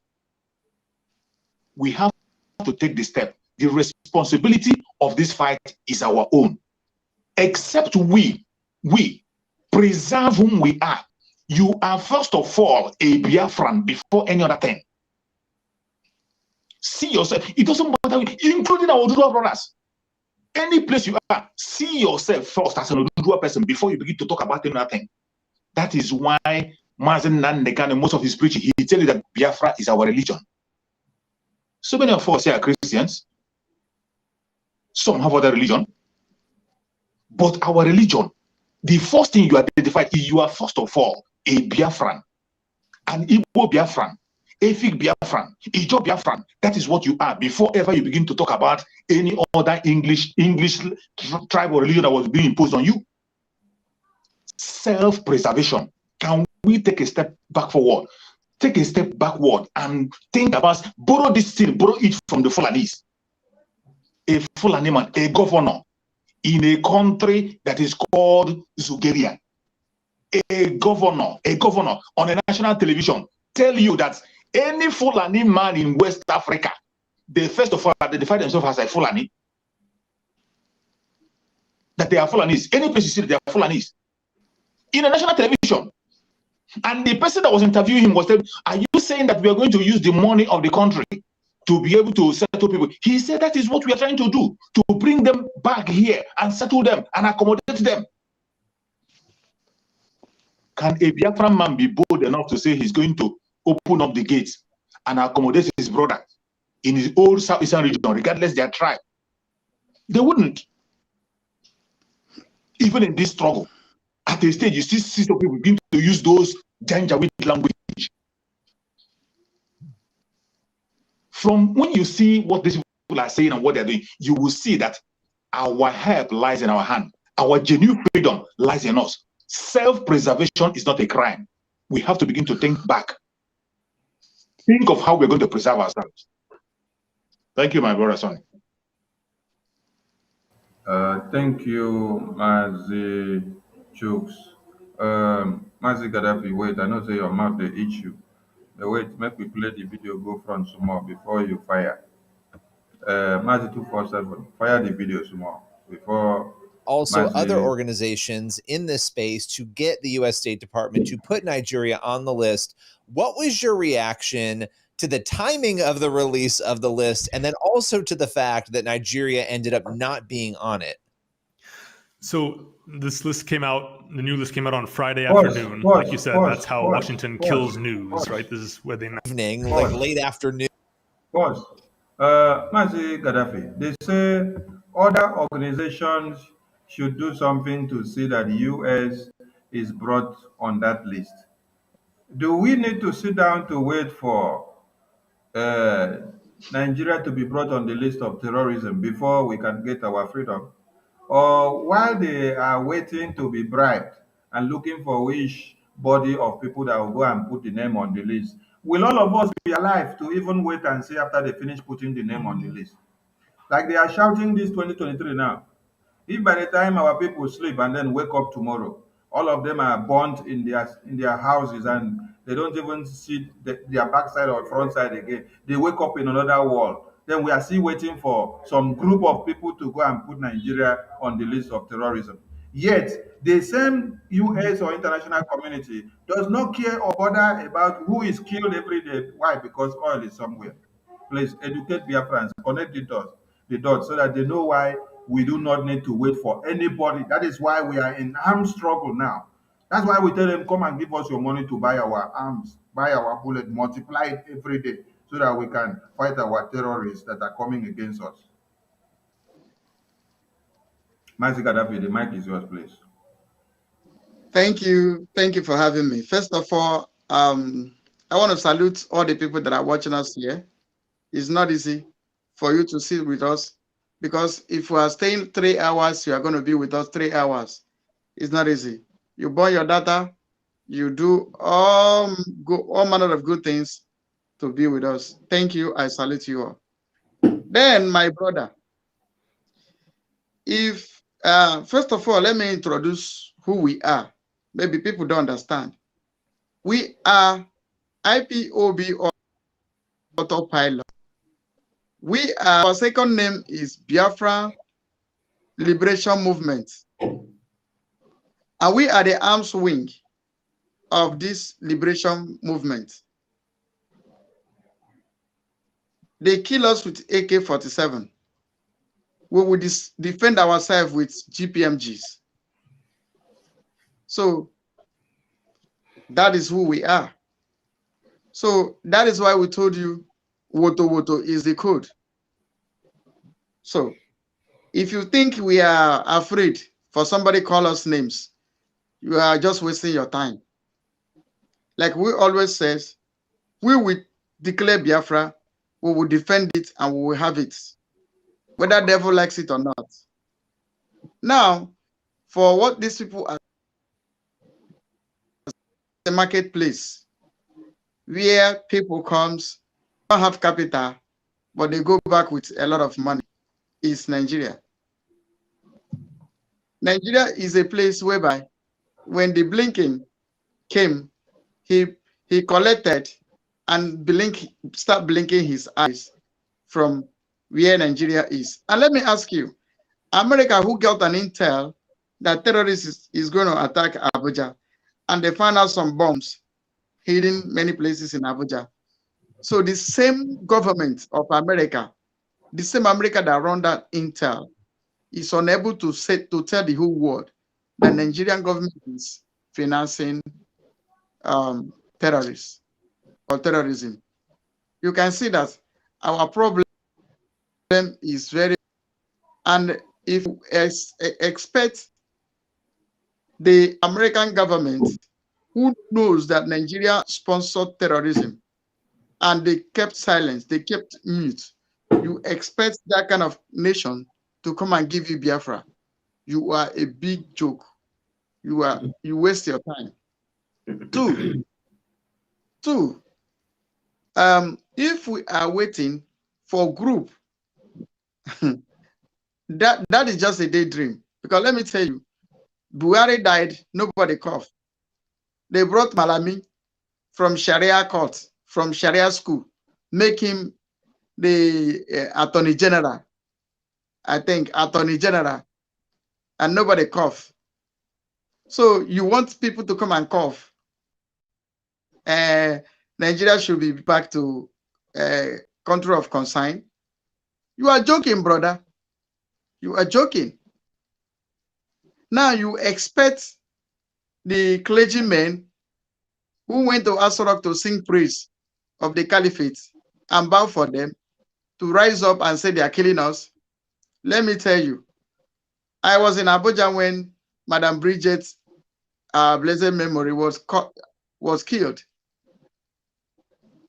We have to take the step. The responsibility of this fight is our own. Except we preserve whom we are. You are first of all a Biafran before any other thing. See yourself. It doesn't matter, including our Odudua brothers. Any place you are, see yourself first as an Odudua person before you begin to talk about any other thing. That is why Mazen Nandekan, most of his preaching, he tells you that Biafra is our religion. So many of us here are Christians. Some have other religion. But our religion, the first thing you identify is you are first of all a Biafran, an Igbo Biafran, Efik Biafran, Ijo Biafran. That is what you are before ever you begin to talk about any other English tribe or religion that was being imposed on you. Self-preservation. Can we take a step back forward? Take a step backward and think about, borrow this thing, borrow it from the Fulanese. A Fulani man, a governor in a country that is called Zugeria. A governor on a national television tell you that any Fulani man in West Africa, they first of all identify themselves as a Fulani. That they are Fulanis. Any place you see that they are Fulanis. In a national television. And the person that was interviewing him was saying, are you saying that we are going to use the money of the country to be able to settle people? He said that is what we are trying to do, to bring them back here and settle them and accommodate them. Can a Biafran man be bold enough to say he's going to open up the gates and accommodate his brother in his old Southeastern region, regardless their tribe? They wouldn't. Even in this struggle, at a stage, you still see some people begin to use those Janjaweed language. From when you see what these people are saying and what they're doing, you will see that our help lies in our hand. Our genuine freedom lies in us. Self-preservation is not a crime. We have to begin to think back. Think of how we're going to preserve ourselves. Thank you, my brother Sonny. Thank you, Mazi Chooks. Mazi Gaddafi, wait, I know say your mouth they itch you. But wait, make we play the video, go front some more before you fire. Mazi 247, fire the video some more before also Mazi. other organizations in this space to get the U.S. State Department to put Nigeria on the list. What was your reaction to the timing of the release of the list, and then also to the fact that Nigeria ended up not being on it? So this list came out, the new list came out on Friday afternoon. Like you said, that's how Washington kills news, right? This is where they... Evening, like late afternoon. Pause. Mazi Gaddafi, they say other organizations should do something to see that the U.S. is brought on that list. Do we need to sit down to wait for uh, Nigeria to be brought on the list of terrorism before we can get our freedom? Or while they are waiting to be bribed and looking for which body of people that will go and put the name on the list, will all of us be alive to even wait and see after they finish putting the name on the list? Like they are shouting this 2023 now. If by the time our people sleep and then wake up tomorrow, all of them are burnt in their houses and they don't even see their backside or front side again. They wake up in another world. Then we are still waiting for some group of people to go and put Nigeria on the list of terrorism. Yet the same US or international community does not care or bother about who is killed every day. Why? Because oil is somewhere. Please educate Biafrans, connect the dots so that they know why we do not need to wait for anybody. That is why we are in armed struggle now. That's why we tell them, come and give us your money to buy our arms, buy our bullet, multiply it every day so that we can fight our terrorists that are coming against us. Mazi Gaddafi, the mic is yours, please. Thank you. Thank you for having me. First of all, I want to salute all the people that are watching us here. It's not easy for you to sit with us because if we are staying 3 hours, you are going to be with us 3 hours. It's not easy. You buy your data, you do all manner of good things to be with us. Thank you. I salute you all. Then, my brother, if first of all, let me introduce who we are. Maybe people don't understand. We are IPOB autopilot. Our second name is Biafra Liberation Movement. And we are the arms wing of this liberation movement. They kill us with AK-47. We will defend ourselves with GPMGs. So that is who we are. So that is why we told you Woto Woto is the code. So if you think we are afraid for somebody call us names, you are just wasting your time. Like we always says, we will declare Biafra, we will defend it, and we will have it, whether devil likes it or not. Now, for what these people are the marketplace, where people comes, don't have capital, but they go back with a lot of money, is Nigeria. Nigeria is a place whereby when the blinking came, he collected and start blinking his eyes from where Nigeria is. And let me ask you, America, who got an intel that terrorists is going to attack Abuja, and they found out some bombs hidden many places in Abuja. So the same government of America, the same America that run that intel, is unable to tell the whole world that Nigerian government is financing terrorists or terrorism. You can see that our problem is very, and if you expect the American government, who knows that Nigeria sponsored terrorism and they kept silence, they kept mute, you expect that kind of nation to come and give you Biafra. You are a big joke. You waste your time. Two, if we are waiting for group, that is just a daydream. Because let me tell you, Buhari died, nobody coughed. They brought Malami from Sharia court, from Sharia school, make him the Attorney General. I think Attorney General, and nobody cough. So you want people to come and cough. Nigeria should be back to country of consign. You are joking, brother. You are joking. Now you expect the clergymen who went to Asorok to sing praise of the caliphate and bow for them to rise up and say they are killing us. Let me tell you, I was in Abuja when Madam Bridget, blessed memory, was killed.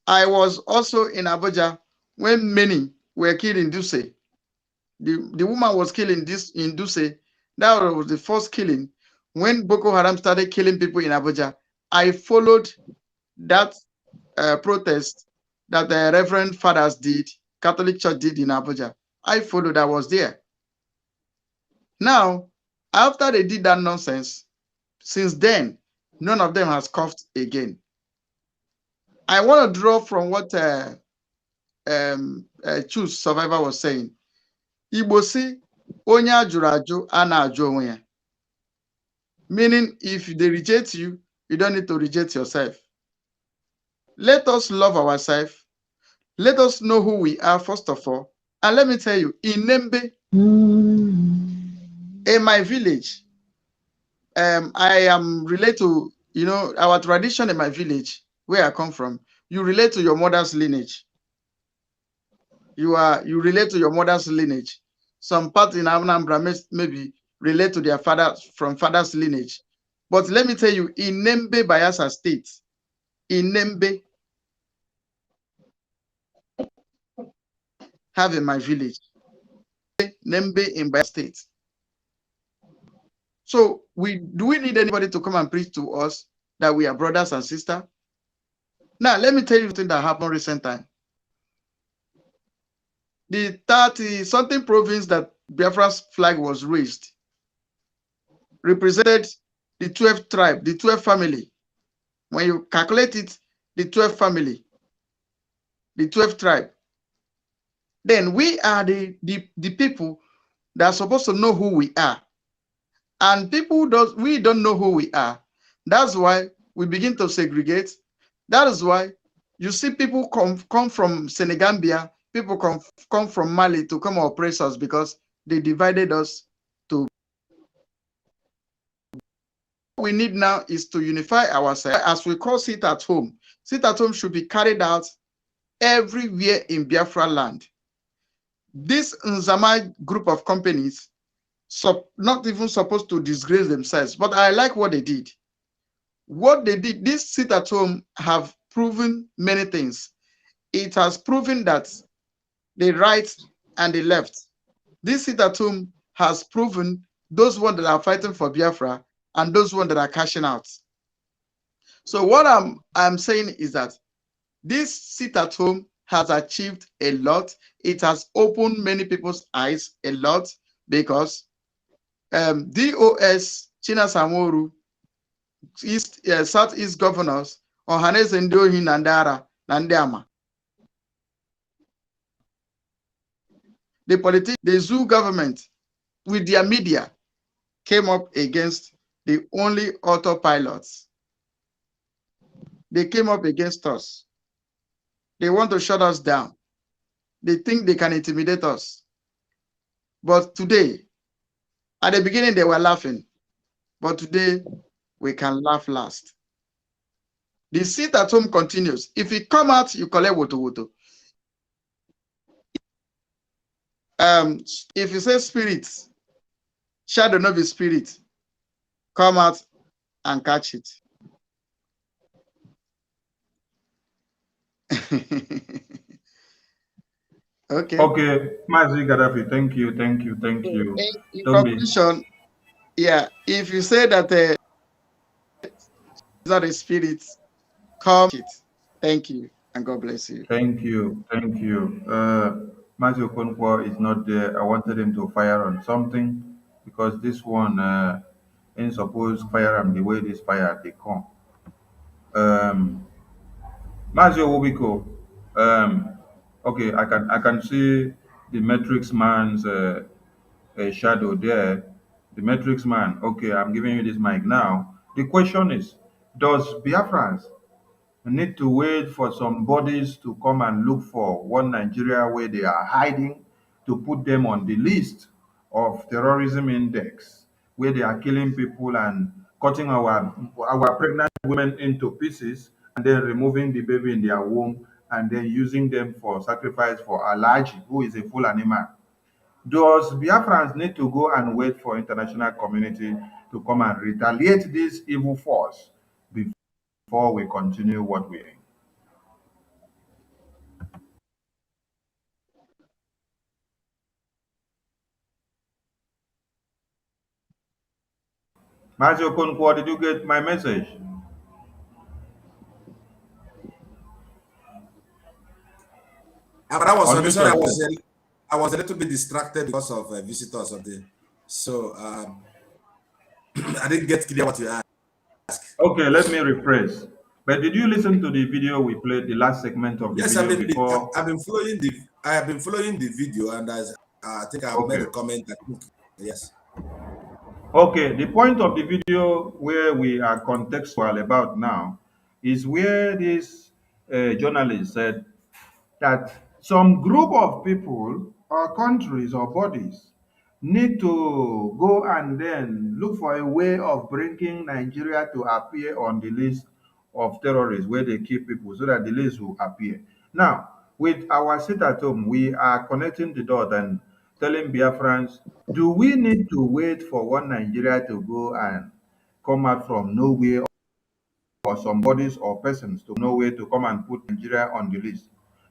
I was also in Abuja when many were killed in Duse. The woman was killed in Duse. That was the first killing. When Boko Haram started killing people in Abuja, I followed that protest that the Reverend Fathers did, Catholic Church did in Abuja. I followed, I was there. Now, after they did that nonsense, since then, none of them has coughed again. I want to draw from what Choose Survivor was saying. Igbo si, onye ajụrụ ajụ a na-ajụ onwe ya. Meaning, if they reject you, you don't need to reject yourself. Let us love ourselves. Let us know who we are, first of all. And let me tell you, in Nembe, in my village, I am related to, you know, our tradition in my village, where I come from. You relate to your mother's lineage. You relate to your mother's lineage. Some part in Anambra maybe relate to their father from father's lineage. But let me tell you, in Nembe, Bayelsa State, in Nembe, have in my village, Nembe in Bayelsa State. So do we need anybody to come and preach to us that we are brothers and sisters? Now, let me tell you something that happened recent time. The 30-something province that Biafra's flag was raised represented the 12th tribe, the 12th family. When you calculate it, the 12th family, the 12th tribe. Then we are the people that are supposed to know who we are. And we don't know who we are. That's why we begin to segregate. That is why you see people come from Senegambia, people come from Mali to come oppress us because they divided us to. What we need now is to unify ourselves. As we call sit at home. Sit at home should be carried out everywhere in Biafra land. This Nzama group of companies, not even supposed to disgrace themselves, but I like what they did. What they did, this sit at home have proven many things. It has proven that the right and the left. This sit at home has proven those ones that are fighting for Biafra and those ones that are cashing out. So what I'm saying is that this sit at home has achieved a lot. It has opened many people's eyes a lot because DOS, China Samoru, Southeast governors, Ohaneze Ndohi Nandara, Nandiama. The zoo government with their media came up against the only autopilots. They came up against us. They want to shut us down. They think they can intimidate us. But today, at the beginning, they were laughing. But today, we can laugh last. The sit at home continues. If you come out, you collect woto. If you say spirits, shadow not be spirit, come out and catch it. Okay. Okay, Mazi Gaddafi, thank you. In conclusion, yeah, if you say that these are the spirits, come it. Thank you, and God bless you. Thank you. Mazi Okonkwo is not there. I wanted him to fire on something because this one ain't supposed fire him the way this fire they come. Mazi Owobiko, okay, I can see the Matrix man's shadow there. The Matrix man. Okay, I'm giving you this mic now. The question is, does Biafrans need to wait for some bodies to come and look for one Nigeria where they are hiding to put them on the list of terrorism index, where they are killing people and cutting our pregnant women into pieces and then removing the baby in their womb and then using them for sacrifice for Alaji, who is a full animal? Does Biafrans need to go and wait for international community to come and retaliate this evil force before we continue what we're in? Mazi Okonkwo, did you get my message? But I was on Unmute sorry, yourself. I was a little bit distracted because of a visitor or something. So I didn't get clear what you asked. Okay, let me rephrase. But did you listen to the video we played, the last segment of the Yes, video before? I have been following the video, and as I think I've made Okay. a comment. I think, yes. Okay, the point of the video where we are contextual about now is where this journalist said that some group of people or countries or bodies need to go and then look for a way of bringing Nigeria to appear on the list of terrorists where they keep people so that the list will appear. Now, with our sit at home, we are connecting the dot and telling Biafrans, do we need to wait for one Nigeria to go and come out from nowhere or some bodies or persons to know where to come and put Nigeria on the list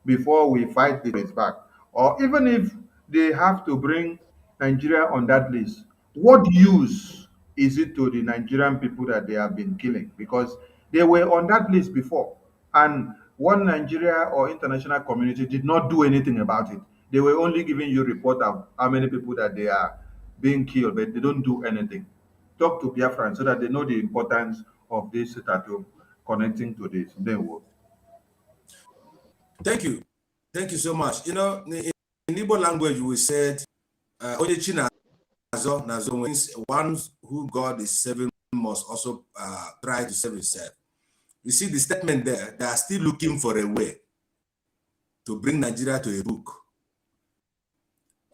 before we fight the race back? Or even if they have to bring Nigeria on that list, what use is it to the Nigerian people that they have been killing? Because they were on that list before, and one Nigeria or international community did not do anything about it. They were only giving you report of how many people that they are being killed, but they don't do anything. Talk to Biafran so that they know the importance of this tattoo connecting to this. They will. Thank you. Thank you so much. You know, in Igbo language, we said, Onye chi nazo means one who God is saving must also try to save himself. You see the statement there, they are still looking for a way to bring Nigeria to a book.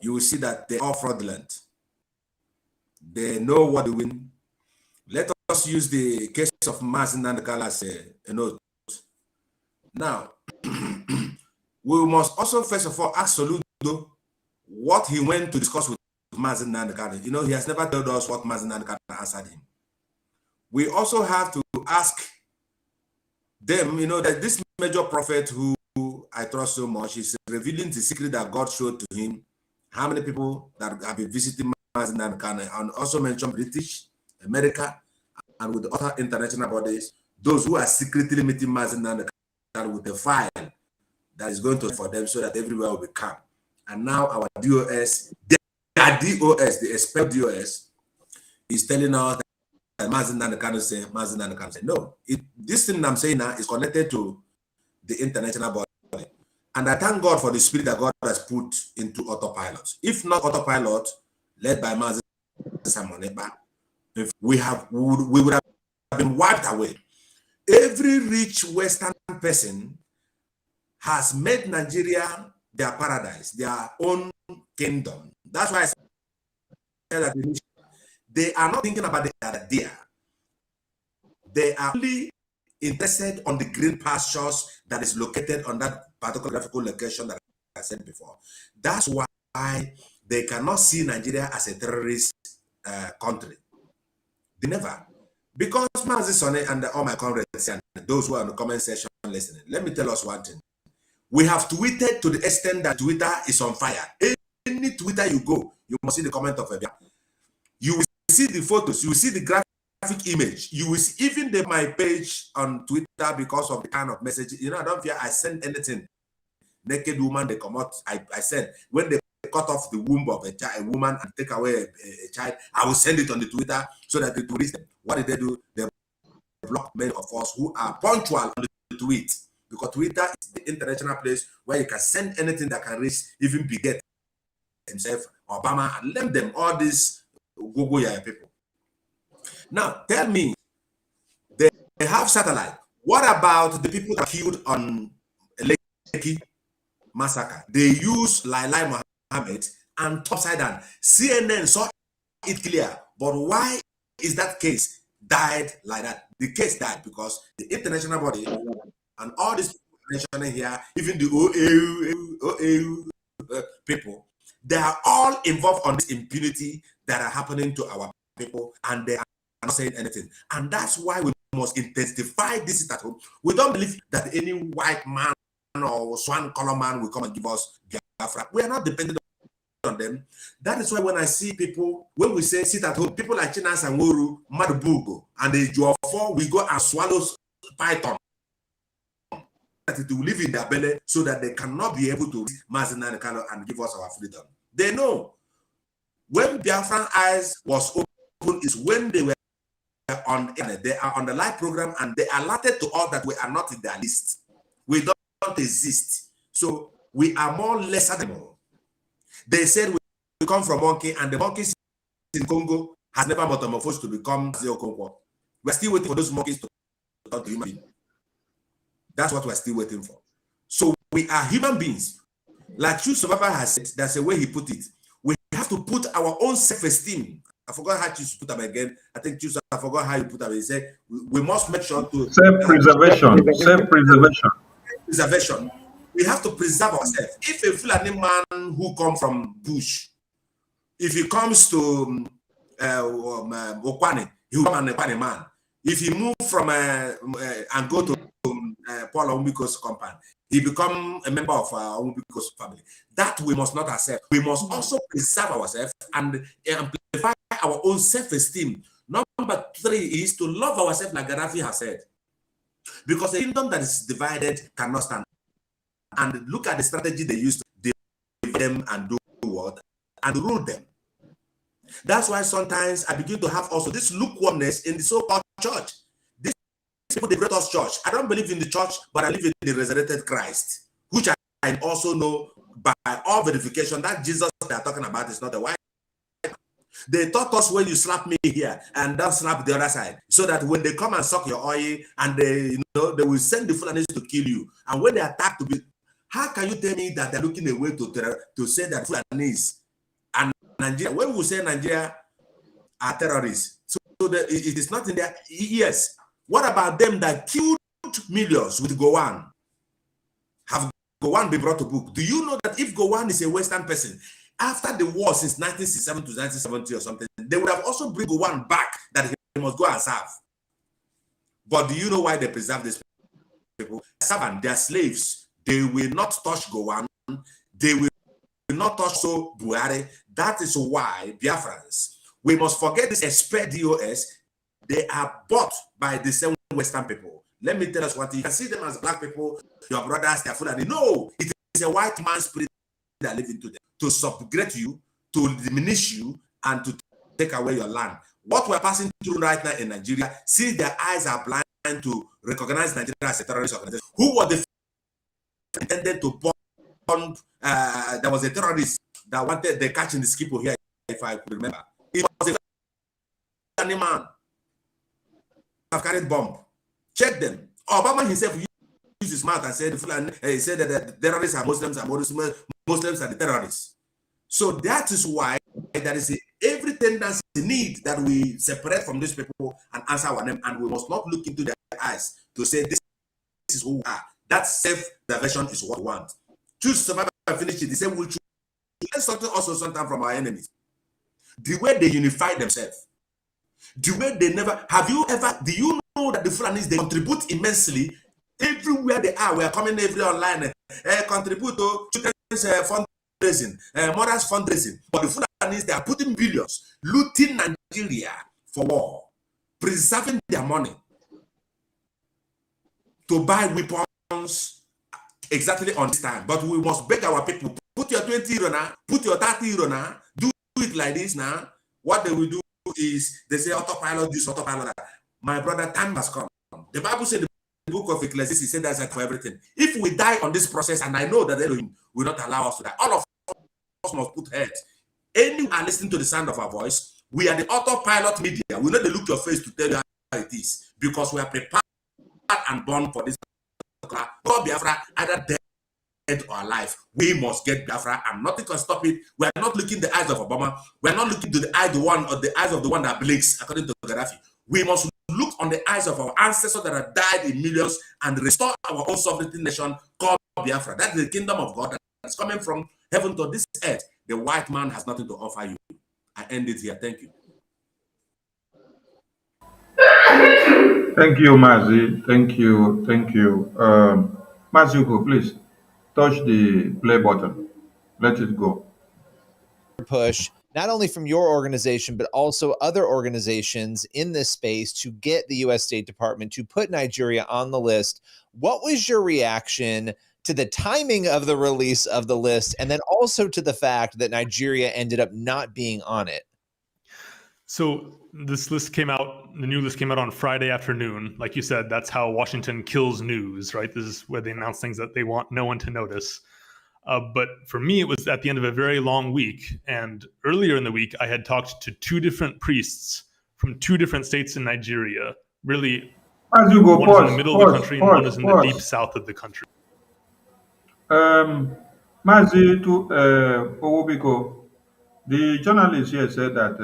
You will see that they are fraudulent. They know what they win. Let us use the case of Mazin Nandekala as a note. Now, we must also first of all ask Soludo what he went to discuss with Mazin Nandekala. You know, he has never told us what Mazin Nandekala answered him. We also have to ask them, you know, that this major prophet who I trust so much is revealing the secret that God showed to him, how many people that have been visiting Mazin Nandekala, and also mentioned British, America, and with the other international bodies, those who are secretly meeting Mazin Nandekala with a file that is going to for them so that everywhere will be calm. And now our DOS, their DOS, the expelled DOS, is telling us that Mazin Nandekala say, no, this thing I'm saying now is connected to the international body. And I thank God for the spirit that God has put into autopilot. If not autopilot, led by Mazin Samoneba, we would have been wiped away. Every rich Western person has made Nigeria their paradise, their own kingdom. That's why I said that they are not thinking about the idea. They are only interested on the green pastures that is located on that particular graphical location that I said before. That's why they cannot see Nigeria as a terrorist country. They never. Because Mazi Sonny and all my comrades and those who are in the comment section listening, let me tell us one thing. We have tweeted to the extent that Twitter is on fire. Any Twitter you go, you must see the comment of a you will see the photos, you will see the graphic image, you will see even my page on Twitter because of the kind of message. You know, I don't fear I send anything. Naked woman, they come out. I said when they cut off the womb of a woman and take away a child, I will send it on the Twitter so that it will reach them. What did they do? They block many of us who are punctual on the tweet. Because Twitter is the international place where you can send anything that can reach even Bigot himself, Obama, and let them, all these Google people. Now, tell me, they have satellite. What about the people that killed on Lekki massacre? They use Lailai Mohammed and topside down. CNN saw it clear, but why is that case died like that? The case died because the international body and all these people mentioned here, even the OAU people, they are all involved on this impunity that are happening to our people, and they are not saying anything. And that's why we must intensify this at home. We don't believe that any white man or swan color man will come and give us Biafra. We are not dependent on them. That is why when I see people, when we say sit at home, people like Chinas and Wuru, Madubugo, and the Jofor, we go and swallow python. That it will live in their belly so that they cannot be able to and give us our freedom. They know when Biafran eyes was open is when they were on they are on the live program and they alerted to us that we are not in their list. We don't exist. So we are more lesser than more. They said we come from monkey, and the monkeys in Congo has never metamorphosed to become Zeo. We're still waiting for those monkeys to turn to human beings. That's what we're still waiting for. So we are human beings. Like Chief Survivor has said, that's the way he put it. We have to put our own self-esteem. I forgot how to put them again. I think I forgot how you put them. He said we must make sure to self-preservation. Self-preservation. Preservation. We have to preserve ourselves. If a Fulani man who comes from bush, if he comes to Okwane, he will become an Okwane man. If he move from and go to Paul Ombiko's compound, he become a member of Ombiko's family. That we must not accept. We must also preserve ourselves and amplify our own self-esteem. Number 3 is to love ourselves, like Gaddafi has said. Because a kingdom that is divided cannot stand. And look at the strategy they use to divide them and do what? And rule them. That's why sometimes I begin to have also this lukewarmness in the so-called church. These people, they brought us church. I don't believe in the church, but I believe in the resurrected Christ, which I also know by all verification that Jesus they are talking about is not the white. They taught us when you slap me here and don't slap the other side, so that when they come and suck your oil and they they will send the Fulanis to kill you. And when they attack to be, how can you tell me that they're looking away to say that Fulanis and Nigeria, when we say Nigeria are terrorists, so it is not in there. Yes. What about them that killed millions with Gowon? Have Gowon been brought to book? Do you know that if Gowon is a Western person, after the war since 1967 to 1970 or something, they would have also bring Gowon back that he must go and serve? But do you know why they preserve these people? Servant, they are slaves. They will not touch Gowon. They will not touch so Buhari. That is why Biafrans, we must forget this expert DOS. They are bought by the same Western people. Let me tell us what you can see them as black people, your brothers, they are Fulani. No, it is a white man's spirit that live into them to subjugate you, to diminish you, and to take away your land. What we're passing through right now in Nigeria, see their eyes are blind to recognize Nigeria as a terrorist organization. Who was the intended to bomb? There was a terrorist that wanted the catch in the Skipo here, if I could remember. It was a man have carried bomb. Check them. Obama himself used his mouth and said, he said that the terrorists are Muslims and Muslims are the terrorists. So that is why there is every tendency need that we separate from these people and answer our name, and we must not look into their eyes to say this is who we are. That self-diversion is what we want. Choose survival and finish it. The same will choose. Learn something also sometimes from our enemies. The way they unify themselves. The way they never, do you know that the Fulanis, they contribute immensely everywhere they are? We are coming every online, contribute to children's fundraising, mothers fundraising. But the Fulanis, they are putting billions, looting Nigeria for war, preserving their money to buy weapons exactly on this time. But we must beg our people, put your 20 euro now, put your 30 euro now, do it like this now. What they will do is they say autopilot this, autopilot that. My brother, time has come. The Bible said, the book of Ecclesiastes said that's for everything. If we die on this process, and I know that Elohim will not allow us to die, all of us must put heads. Anyone listening to the sound of our voice, we are the autopilot media. We know they look your face to tell you how it is, because we are prepared and born for this. God Biafra, either dead or alive, we must get Biafra, and nothing can stop it. We are not looking the eyes of Obama. We are not looking to the eye of the one that blinks, according to Gaddafi. We must look on the eyes of our ancestors that have died in millions and restore our own sovereignty nation called Biafra. That is the kingdom of God that's coming from heaven to this earth. The white man has nothing to offer you. I end it here. Thank you. Thank you, Mazi. Thank you. Thank you. Mazuko, please touch the play button. Let it go. push, not only from your organization, but also other organizations in this space to get the US State Department to put Nigeria on the list. What was your reaction to the timing of the release of the list, and then also to the fact that Nigeria ended up not being on it? So this list came out, the new list came out on Friday afternoon. Like you said, that's how Washington kills news, right? This is where they announce things that they want no one to notice. But for me, it was at the end of a very long week. And earlier in the week, I had talked to two different priests from two different states in Nigeria. Really, As you go, one is in the middle of the country and one is in the deep south of the country. Mazi to Owobiko, the journalist here said that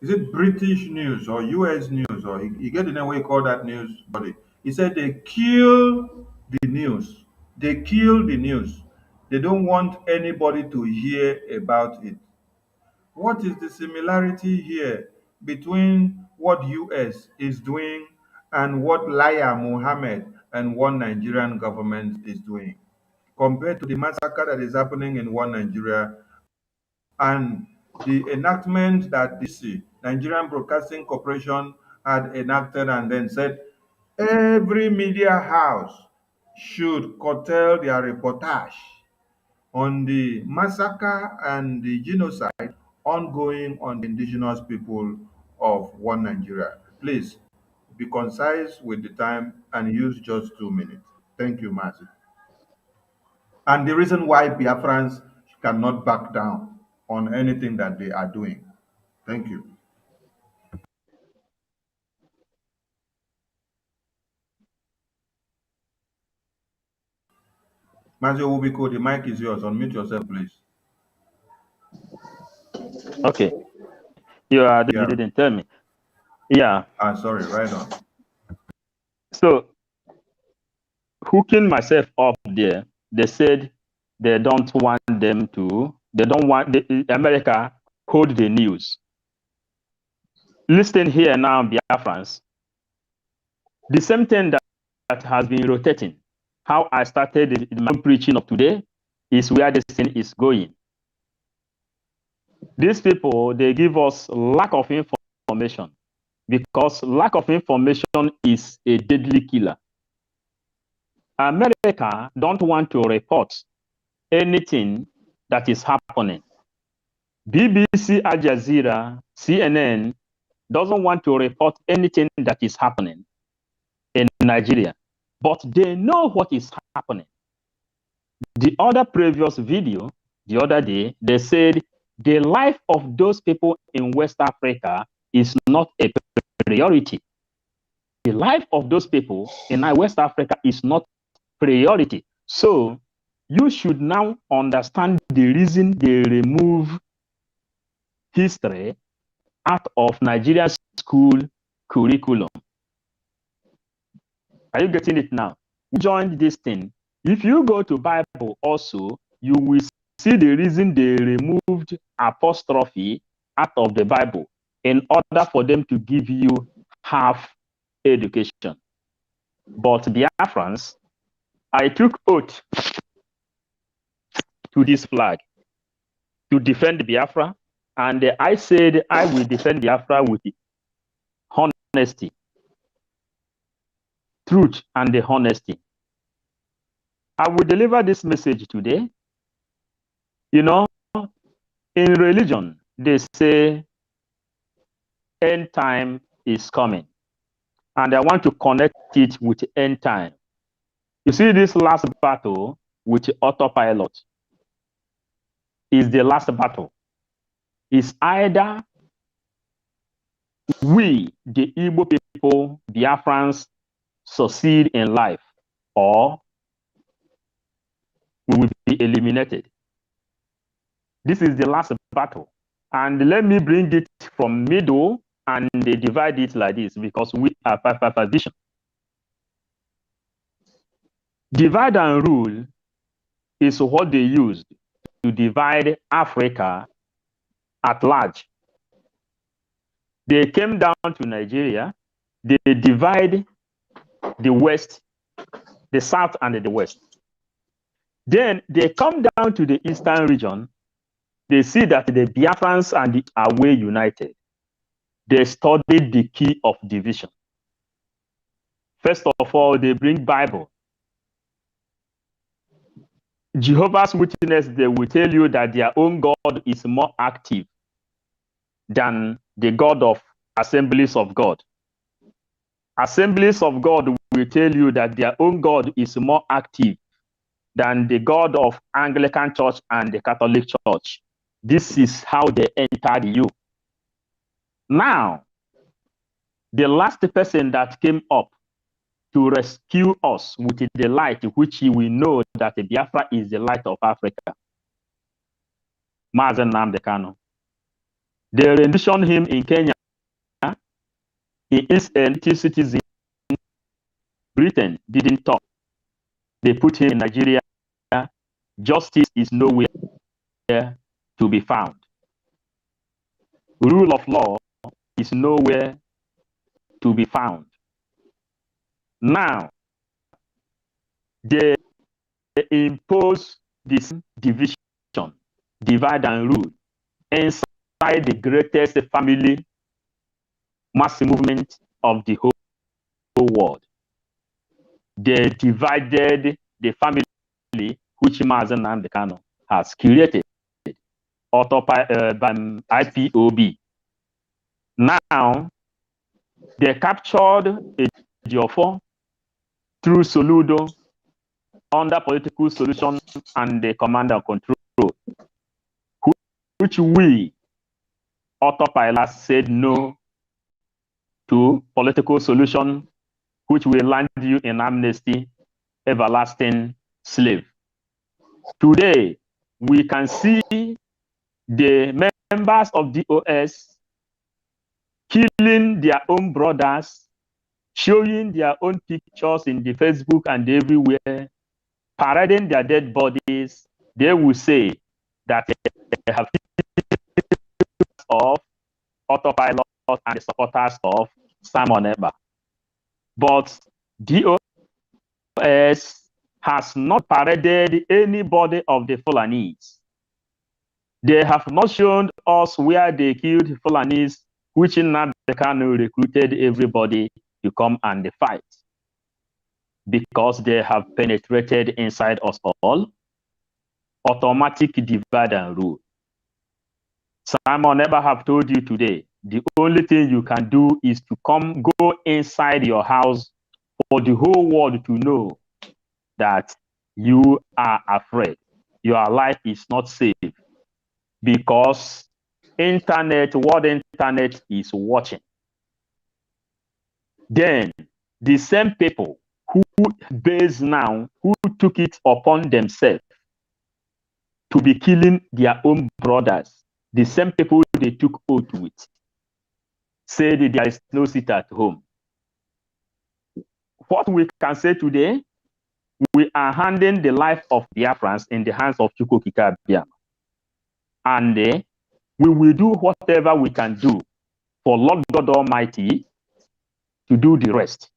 is it British news or US news, or he get in a way he call that news body. He said they kill the news. They kill the news. They don't want anybody to hear about it. What is the similarity here between what US is doing and what Liar Mohammed and one Nigerian government is doing, compared to the massacre that is happening in one Nigeria and the enactment that the Nigerian Broadcasting Corporation had enacted and then said every media house should curtail their reportage on the massacre and the genocide ongoing on the indigenous people of one Nigeria. Please be concise with the time and use just 2 minutes. Thank you, Mazi. And the reason why Biafrans cannot back down on anything that they are doing. Thank you. Mazi Owobiko, the mic is yours. Unmute yourself, please. Okay. You didn't tell me. Yeah. Sorry, right on. So, hooking myself up there, they said they don't want America hold the news. Listen here now, Biafrans. The same thing that has been rotating. How I started my preaching of today is where this thing is going. These people, they give us lack of information, because lack of information is a deadly killer. America don't want to report anything that is happening. BBC, Al Jazeera, CNN doesn't want to report anything that is happening in Nigeria, but they know what is happening. The other previous video, the other day, they said the life of those people in West Africa is not a priority. The life of those people in West Africa is not priority. So you should now understand the reason they remove history out of Nigeria's school curriculum. Are you getting it now? We joined this thing. If you go to Bible also, you will see the reason they removed apostrophe out of the Bible in order for them to give you half education. But Biafrans, I took oath to this flag to defend Biafra, and I said I will defend Biafra with honesty, truth, and the honesty. I will deliver this message today. You know, in religion, they say end time is coming. And I want to connect it with end time. You see, this last battle with autopilot is the last battle. It's either we, the Igbo people, Biafrans, succeed in life, or we will be eliminated. This is the last battle. And let me bring it from middle and they divide it like this, because we are 5 vision. Divide and rule is what they used to divide Africa at large. They came down to Nigeria, they divide the West, the South and the West. Then they come down to the Eastern region, they see that the Biafrans and the Awe united. They studied the key of division. First of all, they bring Bible. Jehovah's Witness, they will tell you that their own God is more active than the God of Assemblies of God. Assemblies of God will tell you that their own God is more active than the God of Anglican Church and the Catholic Church. This is how they entered you. Now, the last person that came up to rescue us with the light, which we know that Biafra is the light of Africa, Mazen Nnamdi Kanu. They renditioned him in Kenya. He is a native citizen. Britain didn't talk. They put him in Nigeria. Justice is nowhere to be found. Rule of law is nowhere to be found. Now, they impose this division, divide and rule, inside the greatest family mass movement of the whole world. They divided the family which Mazen Nnamdi Kanu has created, by IPOB. Now, they captured Ejiofor through Soludo under political solution and the command and control, which we, autopilot, said no to political solution, which will land you in amnesty, everlasting slave. Today, we can see the members of DOS killing their own brothers, showing their own pictures in the Facebook and everywhere, parading their dead bodies. They will say that they have of autopilot and the supporters of Simon Ekpa. But DOS has not paraded anybody of the Fulanese. They have not shown us where they killed Fulanese, which Nnamdi Kanu recruited everybody to come and fight, because they have penetrated inside us all. Automatic divide and rule. Simon Ekpa have told you today, the only thing you can do is to go inside your house for the whole world to know that you are afraid. Your life is not safe, because world internet is watching. Then the same people who took it upon themselves to be killing their own brothers, the same people they took oath with, said there is no seat at home. What we can say today, we are handing the life of Biafrans in the hands of Chukwu Okike Abiama. And we will do whatever we can do for Lord God Almighty to do the rest.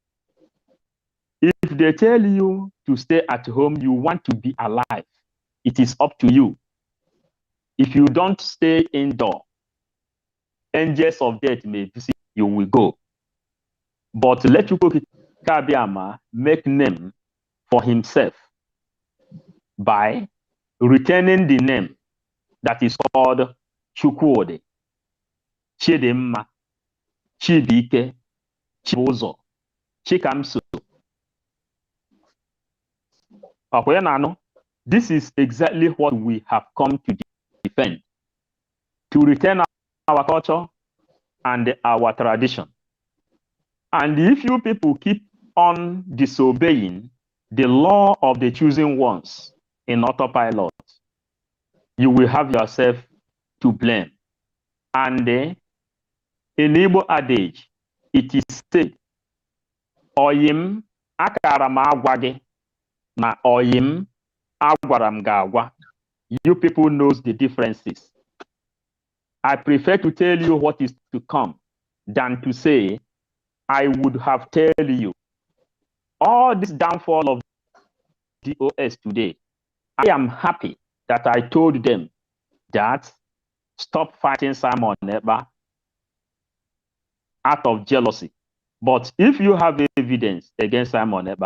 If they tell you to stay at home, you want to be alive, it is up to you. If you don't stay indoor, angels of death may visit you, will go. But let Chukwu Okike Abiama make name for himself by retaining the name that is called Chukwudi, Chidimma, Chibike, Chibuzo, Chikamso. This is exactly what we have come to defend, to retain our culture and our tradition. And if you people keep on disobeying the law of the chosen ones in autopilot, you will have yourself to blame. And in Igbo adage, it is said, Oyim akaram agwagi na oyim agwaram gagwa. You people knows the differences. I prefer to tell you what is to come than to say, I would have tell you. All this downfall of DOS today, I am happy that I told them that stop fighting Simon Ekpa out of jealousy. But if you have evidence against Simon Ekpa,